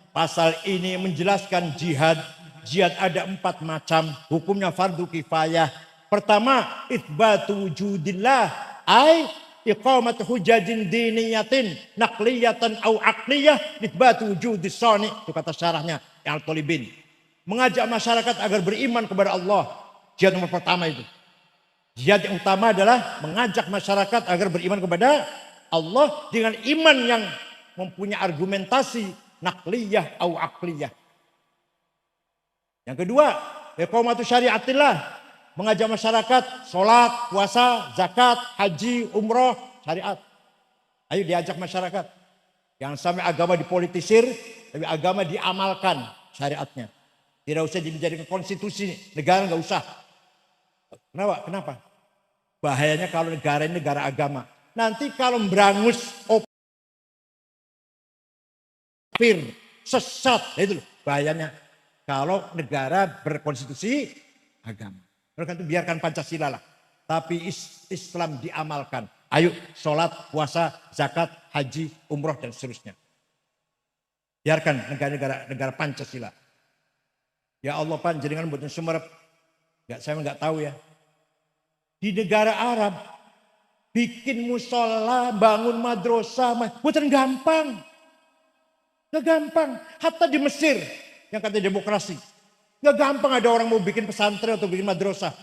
Pasal ini menjelaskan jihad. Jihad ada 4 macam, hukumnya fardu kifayah. Pertama, itsbatu wujudillah, ay iqamat hujajin diniyatin naqliyatan au aqliyah itsbatu wujudis sani. Itu kata syarahnya Al-Talibin. Mengajak masyarakat agar beriman kepada Allah. Jihad nomor pertama itu. Jihad yang utama adalah mengajak masyarakat agar beriman kepada Allah dengan iman yang mempunyai argumentasi naqliyah au aqliyah. Yang kedua, iqamatu syariatillah, mengajak masyarakat sholat, puasa, zakat, haji, umroh, syariat. Ayo diajak masyarakat. Jangan sampai agama dipolitisir, tapi agama diamalkan syariatnya. Tidak usah dijadikan konstitusi negara, nggak usah. Kenapa? Bahayanya kalau negara ini negara agama. Nanti kalau berangus opir, sesat, itu loh bahayanya. Kalau negara berkonstitusi agama. Mereka itu biarkan Pancasila lah. Tapi Islam diamalkan. Ayo sholat, puasa, zakat, haji, umroh dan seterusnya. Biarkan negara Pancasila. Ya Allah panjenengan buatan sumerep. Saya nggak tahu ya. Di negara Arab bikin musola, bangun madrasah, bukan gampang. Gak gampang. Hatta di Mesir yang katanya demokrasi. Gak gampang ada orang mau bikin pesantren atau bikin madrasah.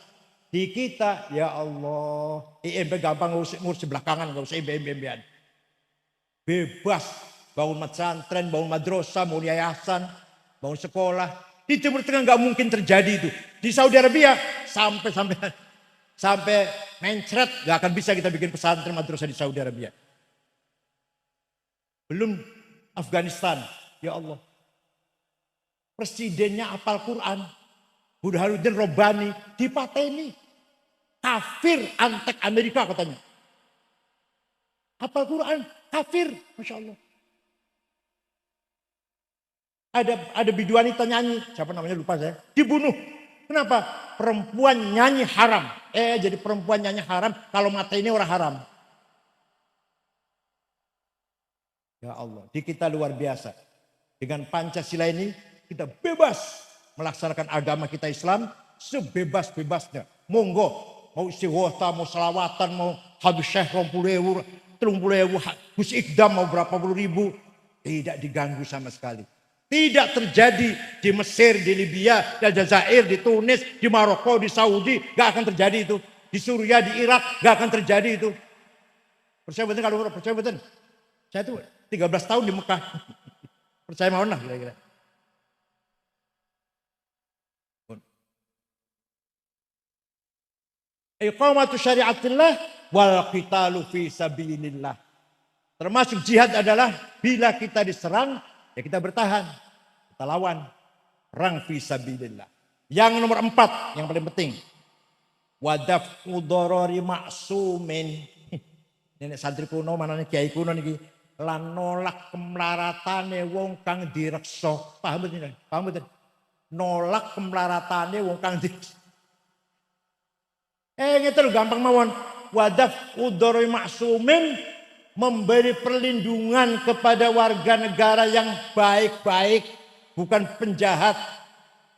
Di kita, ya Allah, IMB gampang ngurus belakangan, gak usah IMB-IMB-an. Bebas, bangun pesantren, bangun madrasah, bangun yayasan, bangun sekolah. Di Timur Tengah gak mungkin terjadi itu. Di Saudi Arabia sampai mencret gak akan bisa kita bikin pesantren madrasah di Saudi Arabia. Belum Afghanistan, ya Allah. Presidennya apal Quran. Burhanuddin Rabbani dipateni. Kafir antek Amerika katanya. Apal Quran, kafir. Masya Allah. Ada bidu wanita nyanyi, siapa namanya lupa saya, dibunuh. Kenapa? Perempuan nyanyi haram. Jadi perempuan nyanyi haram, kalau mata ini orang haram. Ya Allah, di kita luar biasa. Dengan Pancasila ini kita bebas melaksanakan agama kita Islam sebebas-bebasnya. Monggo, mau istighotha, mau selawatan, mau habis syekh 20.000, 30.000, Gus Ikdam mau berapa puluh ribu. Tidak diganggu sama sekali. Tidak terjadi di Mesir, di Libya, di Aljazair, di Tunis, di Maroko, di Saudi. Gak akan terjadi itu. Di Suriah, di Irak, gak akan terjadi itu. Percaya betul kalau percaya betul. Saya tuh 13 tahun di Mekah. Percaya mau lah kira-kira. Iqamatu syariatillah wal qitalu fi sabilillah. Termasuk jihad adalah bila kita diserang, ya kita bertahan. Kita lawan. Perang fi sabilillah. Yang nomor 4, yang paling penting. Wadaf'u dharari ma'sumin. Nenek santri kuno, mana nih kiai kuno nih. Lan nolak kemlaratane wong kang direksa. Paham betul? Paham betul? Nolak kemlaratane wong kang direksa. Gitu gampang mawon. Wadaf'u dharari ma'sumin, memberi perlindungan kepada warga negara yang baik-baik, bukan penjahat.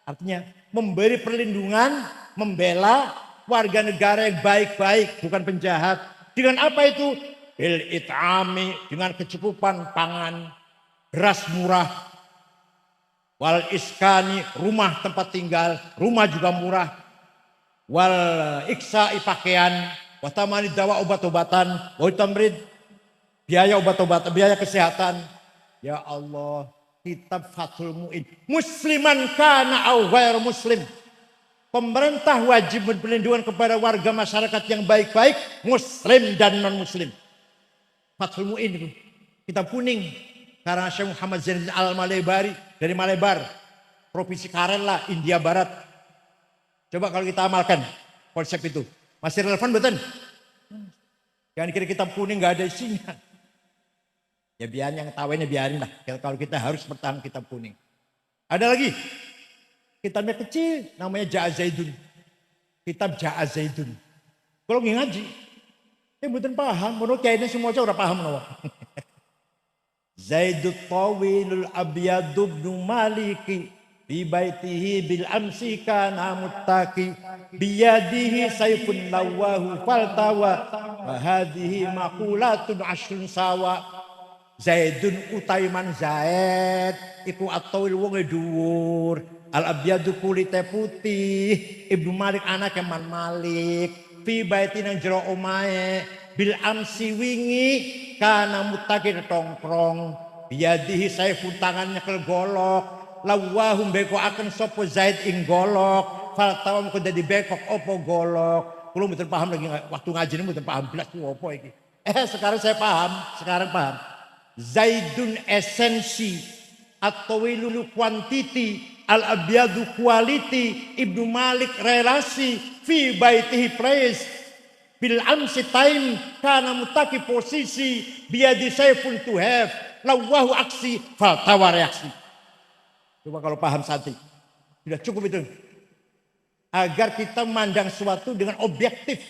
Artinya memberi perlindungan, membela warga negara yang baik-baik, bukan penjahat. Dengan apa itu? Bil it'ami, dengan kecukupan pangan, beras murah. Wal iskani, rumah tempat tinggal, rumah juga murah. Wal iksa'i pakaian, wa tamani dawa obat-obatan, wa tamrid biaya obat-obatan, biaya kesehatan. Ya Allah, kitab Fathul Mu'in. Musliman kana au ghair muslim. Pemerintah wajib berperlindungan kepada warga masyarakat yang baik-baik, muslim dan non-muslim. Fathul Mu'in itu, kitab kuning. Karena Syekh Muhammad Zainuddin Al-Malebari dari Malebar. Provinsi Kerala, India Barat. Coba kalau kita amalkan konsep itu. Masih relevan betul? Jangan kira kitab kuning nggak ada isinya. Ya biarin yang tahunya biarin lah. Kalau kita harus bertahan kitab kuning. Ada lagi. Kitabnya kecil namanya Ja'azaidun. Kitab Ja'azaidun. Kalau ngaji. Bukan paham. Menurut kayaknya semua udah paham. Zaidut tawilul abyadu ibnu maliki. Bi baitihi bil amsi kana muttaqi. Biyadihi sayfun lawahu faltawa. Wahadihi makulatun ashrun sawa. Zaidun utaiman Zaid iku atawil wonge dhuwur, al abyadu kulite putih, Ibnu Malik anake Man Malik, fi baiti nang jero omahe, bil amsi wingi kana mutakin tongkrong, biadihi saifun tangannya kel golok, lawahum beko akan sapa Zaid ing golok, fal tawam ku dadi bekok opo golok. Kulo mboten paham lagi waktu ngaji ini mboten paham blas ku opo iki. Sekarang saya paham, sekarang paham. Zaidun esensi atau wilulu quantity al-abyadu quality Ibnu Malik relasi fi baitihi praise bil amsi time kana mutaki posisi biadi sayful to have lawahu aksi faltawa reaksi. Coba kalau paham santai sudah cukup itu agar kita memandang sesuatu dengan objektif,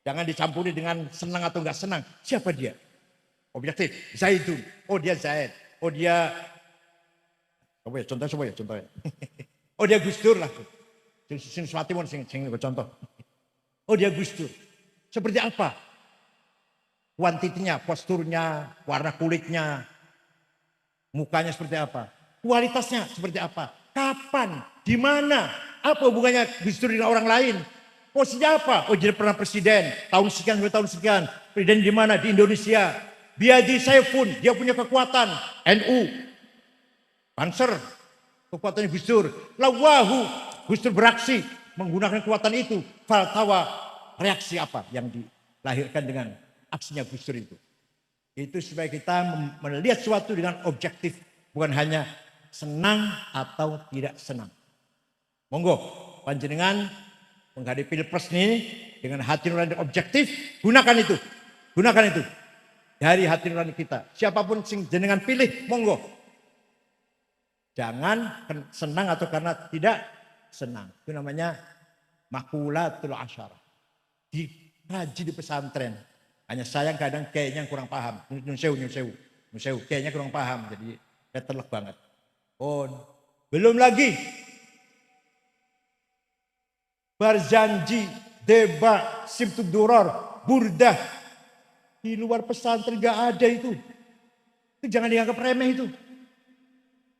jangan dicampuri dengan senang atau enggak senang. Siapa dia? Objektif, Zaidun. Oh dia Zaid. Oh dia, contohnya. Oh dia Gus Dur lah. Sing Swatimun sing contoh. Oh dia Gus Dur. Seperti apa? Kuantitinya, posturnya, warna kulitnya, mukanya seperti apa? Kualitasnya seperti apa? Kapan? Di mana? Apa hubungannya Gus Dur dengan orang lain? Posisinya apa? Oh jadi pernah presiden. Tahun sekian, tahun sekian. Presiden di mana? Di Indonesia. Biadi Saifun, dia punya kekuatan. NU, Banser, kekuatannya Gus Dur. Lawahu, Gus Dur beraksi menggunakan kekuatan itu. Faltawa, reaksi apa yang dilahirkan dengan aksinya Gus Dur itu. Itu supaya kita melihat sesuatu dengan objektif. Bukan hanya senang atau tidak senang. Monggo, panjenengan menghadapi pilpres ini dengan hati nurani objektif. Gunakan itu. Gunakan itu. Dari hati nurani kita. Siapapun sing jenengan pilih, monggo. Jangan senang atau karena tidak senang. Itu namanya makulatul asyarah. Dikaji di pesantren. Hanya sayang kadang kayaknya kurang paham. Nyusewu. Kayaknya kurang paham. Jadi saya telek banget. Oh, belum lagi. Barzanji, Deba, Simtud Duror, Burdah. Di luar pesantren gak ada itu. Itu jangan dianggap remeh itu.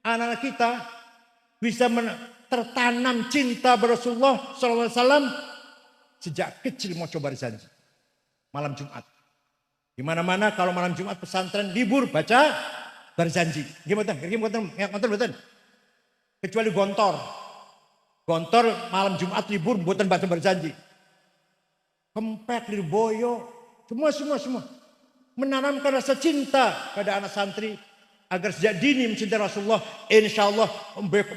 Anak-anak kita bisa tertanam cinta pada Rasulullah SAW sejak kecil mau coba berjanji. Malam Jumat. Di mana-mana kalau malam Jumat pesantren libur baca berjanji. Gimana? Kecuali Gontor. Gontor malam Jumat libur buatan baca berjanji. Kempek, Lirboyo. Semua menanamkan rasa cinta pada anak santri agar sejak dini mencintai Rasulullah. Insya Allah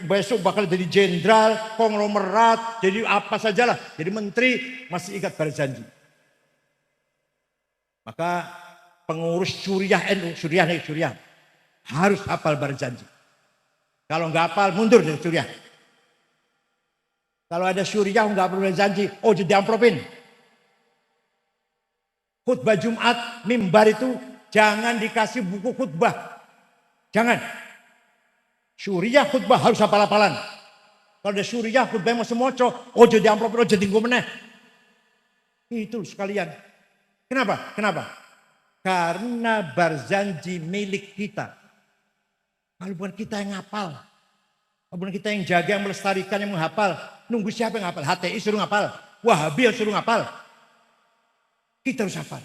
besok bakal jadi jenderal, konglomerat, jadi apa sajalah, jadi menteri masih ingat berjanji. Maka pengurus Suriah NU, Suriah harus hafal berjanji. Kalau nggak hafal mundur dari Suriah. Kalau ada Suriah nggak perlu berjanji, oh jadi ampropin. Khutbah Jumat, mimbar itu jangan dikasih buku khutbah. Jangan. Suriah khutbah harus hafal-hafalan. Kalau ada Suriah khutbah mau semoco, oh jadi amplop, oh jadi meneh. Itu sekalian. Kenapa? Karena berjanji milik kita. Kalau bukan kita yang ngapal. Kalau bukan kita yang jaga, yang melestarikan, yang menghafal. Nunggu siapa yang ngapal? HTI suruh ngapal. Wahabi suruh ngapal. Kita harus hafal.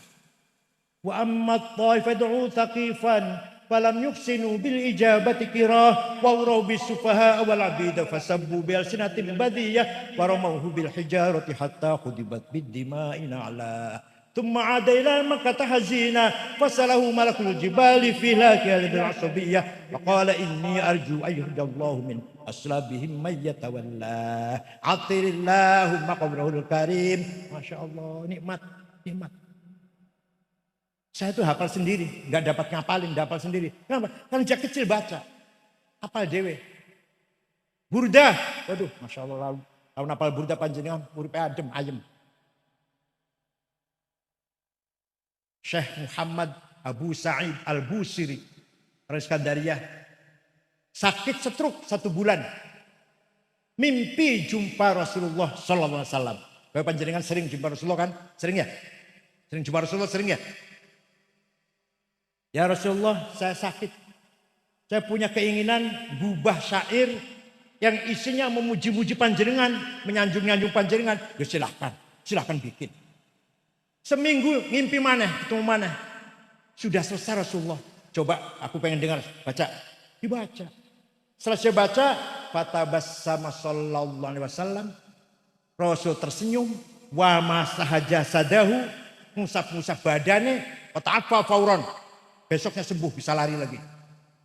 Wa ammat ta'ifatu thaqifan falam yuhsinu bil ijabati kirah wa uraw bis sufaha wal abida fasabbu bil sinatil badiyah wa ramahu bil hijarati hatta khudibat bid dima'i na'la thumma 'ada ila makkah hazina fasalahu malakul jibali fi lakal bil asabiyah wa qala inni arju ayyuhdallahu min aslabihim may yatawalla atirillahumma qabrahul karim. Masyaallah, nikmat. Saya tuh hafal sendiri, nggak dapat ngapalin, hafal sendiri. Kenapa? Karena sejak kecil baca, hafal dewe. Burda, waduh, masya Allah, lalu hafal burda panjenengan, uripe adem ayem. Syekh Muhammad Abu Sa'id Al-Busiri, Iskandariyah, sakit stroke 1 bulan. Mimpi jumpa Rasulullah Sallallahu Alaihi Wasallam. Bapak panjenengan sering jumpa Rasulullah kan? Sering ya? Sering jumpa Rasulullah, sering ya? Ya Rasulullah, saya sakit. Saya punya keinginan gubah syair yang isinya memuji-muji panjenengan, menyanjung-nyanjung panjenengan. Ya silahkan bikin. Seminggu ngimpi mana, ketemu mana. Sudah selesai Rasulullah. Coba aku pengen dengar, baca. Dibaca. Setelah saya baca, fatabassama sallallahu alaihi wasallam. Rasul tersenyum, wa masahaja sadahu, ngusap-ngusap badannya, fata'afa fauran. Besoknya sembuh, bisa lari lagi.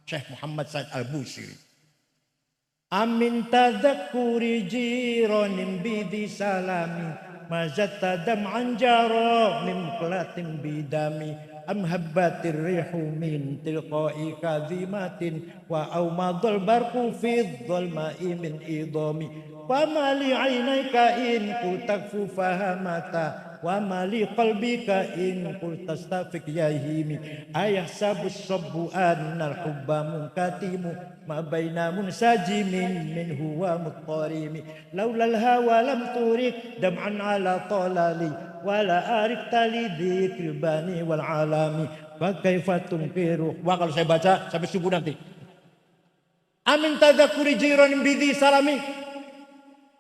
Syekh Muhammad Sa'id Al-Busiri. Amin tadzakkuri jiranin bidi salami, mazatta dam'an jara min qalatin bidami. Am habbatir rihu min tilqa'i kadhimatin wa awmadul barqu fi dhulma'i min idami wa mali 'ainayka in takfu fahamata wa mali qalbika in tastafik yahimi ayahsabus sabbu annal hubba munkatimu ma baina munsajimin minhu wa muttarimi laulal hawa lam turik dam'an ala talali wala arik tali dzikri bani wal alami wa kaifa tunkiru. Wah, kalau saya baca sampai subuh nanti. Amin tadzakuri jiran bidi salami.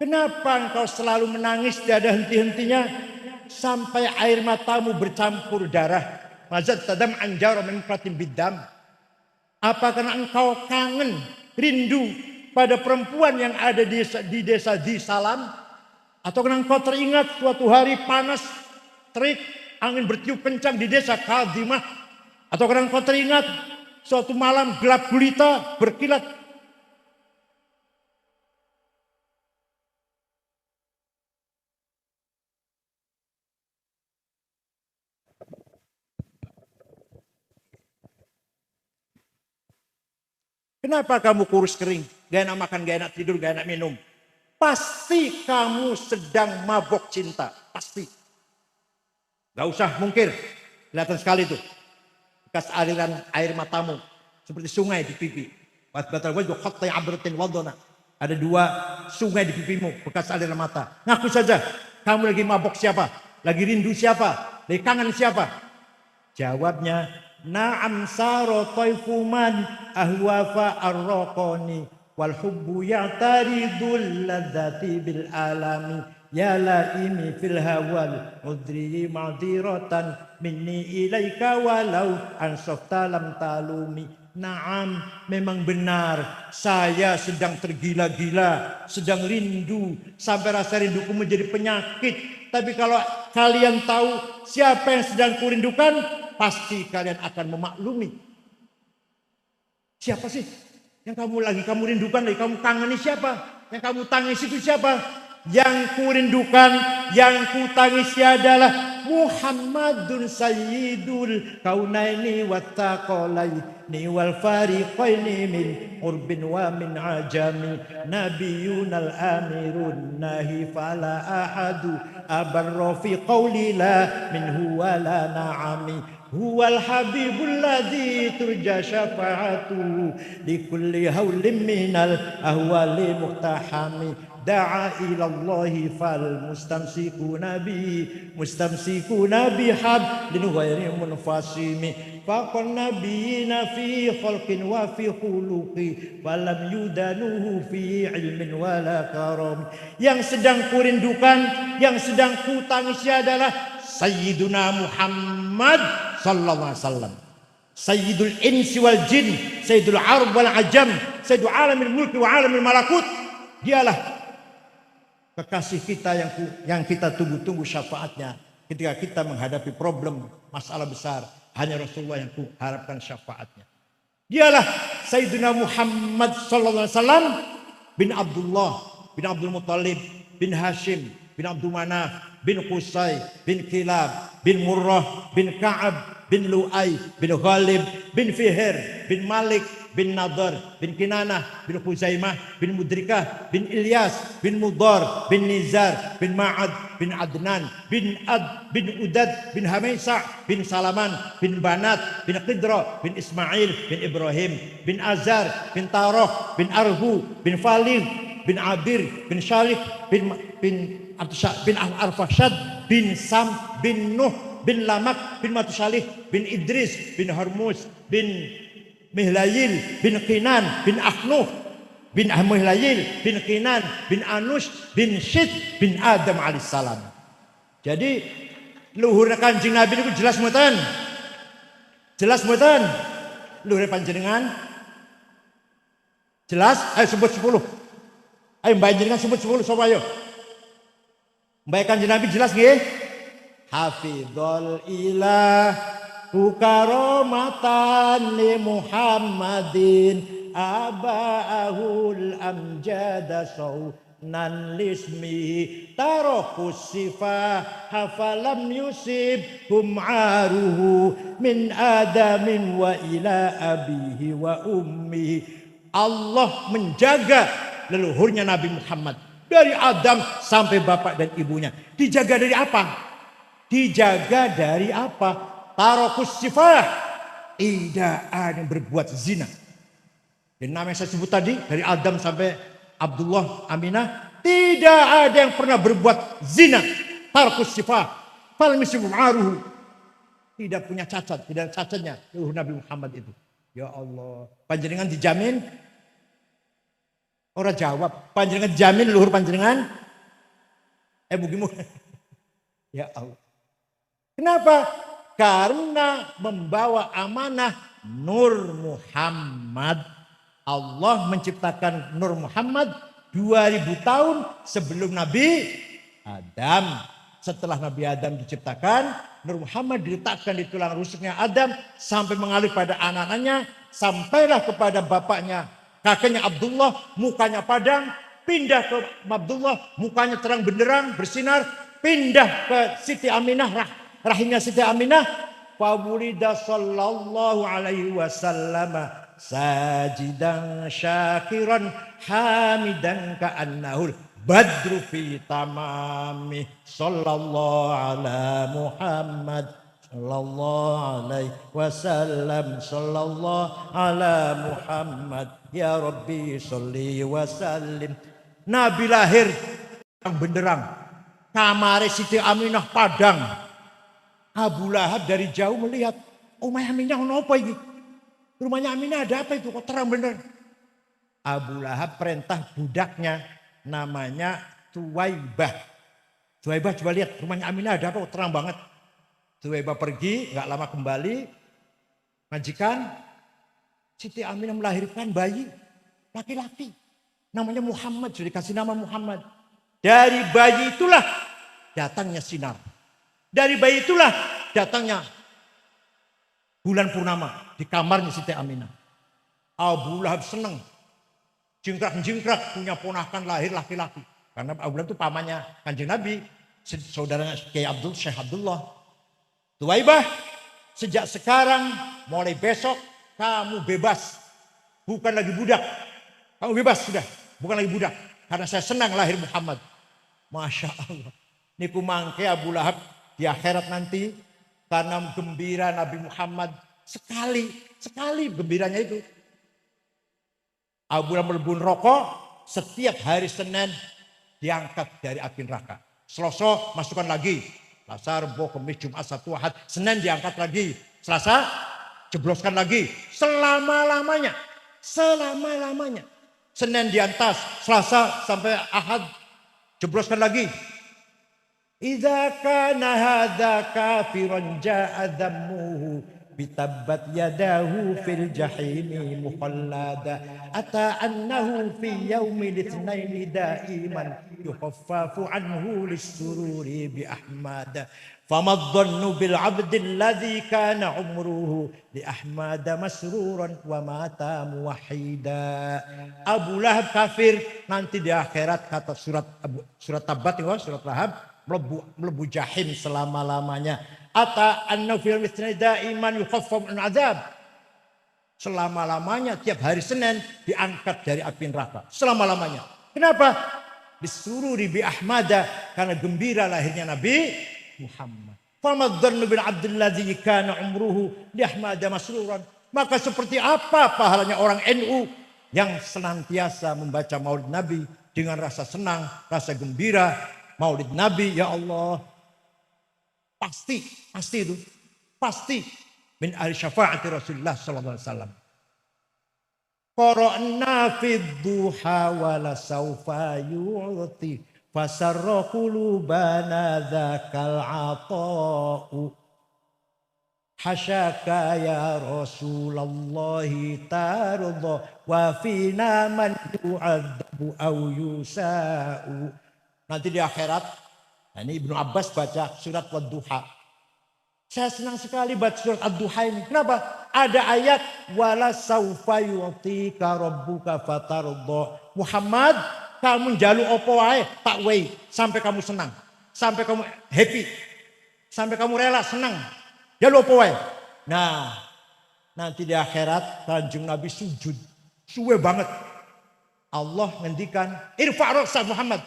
Kenapa engkau selalu menangis tiada henti-hentinya sampai air matamu bercampur darah? Mazat tadam anjaro min pratim bidam. Apa karena engkau kangen, rindu pada perempuan yang ada di desa di Salam? Atau karena engkau teringat suatu hari panas, terik, angin bertiup kencang di desa Kadimah? Atau karena engkau teringat suatu malam gelap gulita berkilat? Kenapa kamu kurus kering? Gak enak makan, gak enak tidur, gak enak minum. Pasti kamu sedang mabok cinta. Pasti. Gak usah mungkir. Kelihatan sekali tuh. Bekas aliran air matamu. Seperti sungai di pipi. Ada 2 sungai di pipimu. Bekas aliran mata. Ngaku saja. Kamu lagi mabok siapa? Lagi rindu siapa? Lagi kangen siapa? Jawabnya. Na'am saro taifuman ahwafa arraqani wal hubbu ya'taridul ladzati bil alami ya laimi fil hawal udri ma'diratan minni ilaika walau ansafta lam talumi. Naam, memang benar saya sedang tergila-gila, sedang rindu sampai rasa rinduku menjadi penyakit. Tapi kalau kalian tahu siapa yang sedang kurindukan, pasti kalian akan memaklumi. Siapa sih yang kamu rindukan, lagi kamu kangeni siapa? Yang kamu tangisi itu siapa? Yang kurindukan, yang kutangisi adalah Muhammadun Sayyidul Kaunaini wattaqalaini wal fariqaini min urbin wa min ajami nabiyunal amirun nahi fala ahadu abarra fi qawli la minhu wala na'ami huwal habibul ladzi turja syafa'atuhu likulli haulin minal ahwali muhtahami da'a ilallahi fal mustamsikuna bihablin ghairi munfasimi faqan nabiyina fi khalqin wa fi khuluqi falam yudanuhu fi ilmin wala karam. Yang sedang kurindukan, yang sedang kutangisi adalah Sayyiduna Muhammad sallallahu alaihi wasallam, Sayyidul insi wal jin, Sayyidul arab wal ajam, Sayyidul alamil mulki wa alamil malakut. Dialah kekasih kita yang kita tunggu-tunggu syafaatnya ketika kita menghadapi problem, masalah besar. Hanya Rasulullah yang kuharapkan syafaatnya. Dialah Sayyidina Muhammad sallallahu alaihi wasallam bin Abdullah bin Abdul Muttalib bin Hashim bin Abdul Manaf bin Qusay bin Kilab bin Murrah bin Ka'ab bin Lu'ay, bin Ghalib, bin Fihr, bin Malik, bin Nadar, bin Kinanah, bin Khuzaimah, bin Mudrikah, bin Ilyas, bin Mudar, bin Nizar, bin Ma'ad, bin Adnan, bin Ad, bin Udad, bin Hamaisa, bin Salaman, bin Banat, bin Qidra, bin Ismail, bin Ibrahim, bin Azar, bin Taroh, bin Arhu, bin Falih, bin Abir, bin Syarif, bin Arfashad, bin Sam, bin Nuh, bin Lamak, bin Matusalih, bin Idris, bin Hormuz, bin Mihlayil, bin Qinan, bin Akhnuh, bin Mihlayil, bin Qinan, bin Anush, bin Syid, bin Adam alaihissalam. Jadi luhur Kanjeng Nabi itu jelas mboten? Jelas mboten? Luhur panjenengan? Jelas? Ayo sebut 10. Ayo mbak jenengan sebut 10 sapa ayo. Mbak Kanjeng Nabi jelas nggih? Hafizul ilah karamatan li Muhammadin aba'ahul amjada saunan lismi tarakus sifah hafalam yusib aruhu min adamin wa ila abihi wa ummihi. Allah menjaga leluhurnya Nabi Muhammad dari Adam sampai bapak dan ibunya. Dijaga dari apa? Dijaga dari apa? Tarakus sifah. Tidak ada yang berbuat zina. Dan nama yang saya sebut tadi dari Adam sampai Abdullah Aminah, tidak ada yang pernah berbuat zina. Tarakus sifah. Fal misbum aruhu. Tidak punya cacat, tidak cacatnya leluhur Nabi Muhammad itu. Ya Allah, panjenengan dijamin? Orang jawab, panjenengan jamin luhur panjenengan? Mugi-mugi. Ya Allah. Kenapa? Karena membawa amanah Nur Muhammad. Allah menciptakan Nur Muhammad 2000 tahun sebelum Nabi Adam. Setelah Nabi Adam diciptakan, Nur Muhammad diletakkan di tulang rusuknya Adam sampai mengalir pada anak-anaknya, sampailah kepada bapaknya. Kakeknya Abdullah, mukanya padang, pindah ke Abdullah, mukanya terang benderang, bersinar, pindah ke Siti Aminah, rahimnya Siti Aminah. Fawulida sallallahu alaihi wasallam sajidan syakiran hamidan ka'annahul badru fi tamami sallallahu ala Muhammad sallallahu alaihi wasallam sallallahu ala Muhammad ya Rabbi sholli wa sallim. Nabi lahir terang benderang, kamare Siti Aminah padang. Abu Lahab dari jauh melihat, Umayyah Aminah apa ini? Rumahnya Aminah ada apa itu kok terang benderang? Abu Lahab perintah budaknya namanya Tuwaibah. Tuwaibah coba lihat rumahnya Aminah ada apa kok terang banget. Tuwaibah pergi, gak lama kembali. Majikan Siti Aminah melahirkan bayi laki-laki. Namanya Muhammad, sudah dikasih nama Muhammad. Dari bayi itulah datangnya sinar. Dari bayi itulah datangnya bulan purnama di kamarnya Siti Aminah. Abu Lahab senang. Jingkrak-jingkrak punya ponakan lahir laki-laki. Karena Abu Lahab itu pamannya Kanjeng Nabi. Saudaranya Syekh Abdullah. Tuwaibah, sejak sekarang mulai besok kamu bebas. Bukan lagi budak. Kamu bebas sudah. Bukan lagi budak. Karena saya senang lahir Muhammad. Masya Allah. Niku mangke Abu Lahab di akhirat nanti. Karena gembira Nabi Muhammad. Sekali gembiranya itu. Abu Lahab melebur rokok. Setiap hari Senin diangkat dari api neraka. Selasa masukkan lagi. Selasa, Rebo, Kamis, Jumat, Sabtu, Ahad. Senin diangkat lagi. Selasa jebloskan lagi. Selama-lamanya. Senin diantas. Selasa sampai Ahad jebloskan lagi. Idza kana hadza kafiran ja'a dhammuhu bitabbat yadahu fil jahimi mukhallada ata annahu fi yaumil itsnaini daiman yukhaffafu anhu lis-sururi bi ahmad fama dhannu bil 'abdi alladhi kana umruhu li ahmad masruran wa mata muwahhida. Abu Lahab kafir nanti di akhirat kata surat Tabat, surat Lahab melebu jahim selama-lamanya. ata anna fil mithni daiman yukhaffaf min azab. Selama-lamanya tiap hari Senin diangkat dari api neraka. Selama-lamanya. Kenapa? Disuruh bi Ahmada, karena gembira lahirnya Nabi Muhammad. Famadhannu bil abdilladzi kana umruhu li Ahmada masruran. Maka seperti apa pahalanya orang NU yang senantiasa membaca Maulid Nabi dengan rasa senang, rasa gembira. Maulid Nabi, ya Allah. Pasti itu. Pasti min ahli syafaati Rasulullah sallallahu alaihi wasallam. Qara'na fid duha wa la sawfa yu'ti fasarra qulubana dzakal 'ata'u. Hasyaka ya Rasulullah tarda wa fina man yu'adzabu aw yusa'u. Nanti di akhirat, ini Ibnu Abbas baca surat Wad-Duha. Saya senang sekali baca surat Ad-Duha ini. Kenapa? Ada ayat wala saufa yu'tika rabbuka fatarda. Muhammad, kamu njaluk apa wae tak wae sampai kamu senang, sampai kamu happy, sampai kamu rela senang. Njaluk apa wae. Nah, nanti di akhirat Kanjeng Nabi sujud. Suwe banget. Allah ngendikan, "Irfa' ra'sa Muhammad."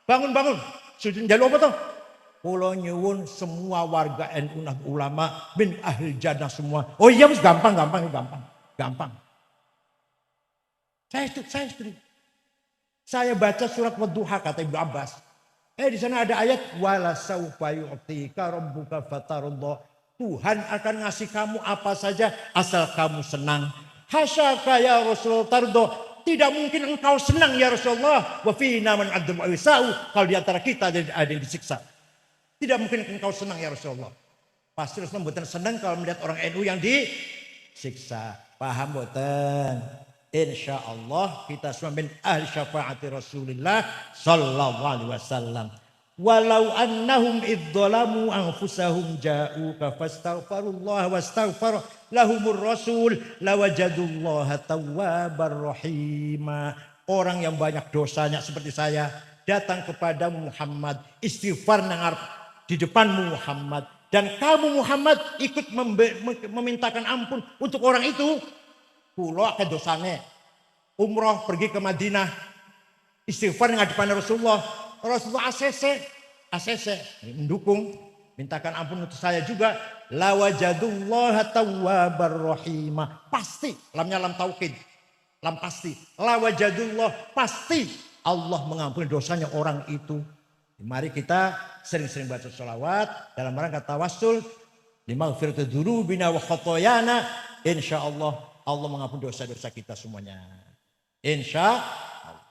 Bangun. Sujud njaluk apa tuh? Kula nyuwun semua warga NU ulama bin ahli jannah semua. Oh iya, gampang. Saya setuju. Saya baca surat Wadduha kata Ibnu Abbas. Di sana ada ayat wala saufa yu'tika rabbuka fatarda. Tuhan akan ngasih kamu apa saja asal kamu senang. Hasyaka ya Rasul tardo. Tidak mungkin engkau senang ya Rasulullah. Wa fina man adzam wisau. Kalau di antara kita ada yang disiksa. Tidak mungkin engkau senang ya Rasulullah. Pasti Rasulullah mboten senang kalau melihat orang NU yang disiksa. Paham mboten? Insya Allah kita semua min ahli syafaati Rasulullah sallallahu alaihi wasallam. Walau annahum idzalamu anfusahum ja'uka fastaghfirullah wastaghfar lahumur rasul lawajadullaha tawwabar rahima. Orang yang banyak dosanya seperti saya datang kepada Muhammad, istighfar nang di depanmu Muhammad, dan kamu Muhammad ikut memintakan ampun untuk orang itu. Kula ke dosane umroh pergi ke Madinah, istighfar nang depan Rasulullah ACC mendukung, mintakan ampun untuk saya juga. Lawajadullaha tawwabar rahima. Pasti, lamnya lam taukid, lam pasti. Lawajadullah, pasti Allah mengampuni dosanya orang itu. Mari kita sering-sering baca sholawat dalam rangka tawassul limaghfirati dzunubina wa khotoyana. Insyaallah Allah mengampuni dosa-dosa kita semuanya. Insya Allah.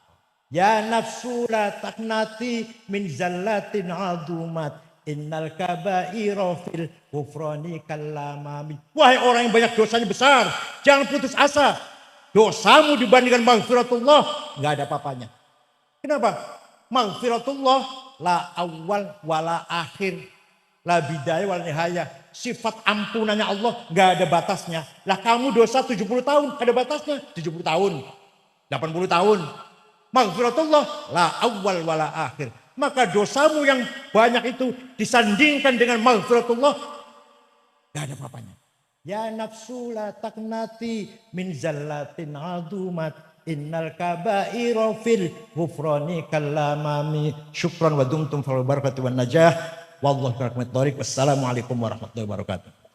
Ya nafsu la taqnati min zallatin azumat innal kaba'ira fil ghufrani kallamami. Wahai orang yang banyak dosanya besar, jangan putus asa. Dosamu dibandingkan maghfiratullah enggak ada apa-apanya. Kenapa? Maghfiratullah la awal wala akhir, la bidayah wala nihayah. Sifat ampunannya Allah enggak ada batasnya. Lah kamu dosa 70 tahun ada batasnya, 70 tahun, 80 tahun. Maghfiratullah la awal wala akhir. Maka dosamu yang banyak itu disandingkan dengan maghfiratullah enggak ada apa-apanya. Ya nafsu la taqnati min zallatin azumat innal kaba'ira fil ghufrani kallamami. Syukran wa dumtum fil barakati wan najah. Wallahu a'lam. Wassalamualaikum warahmatullahi wabarakatuh.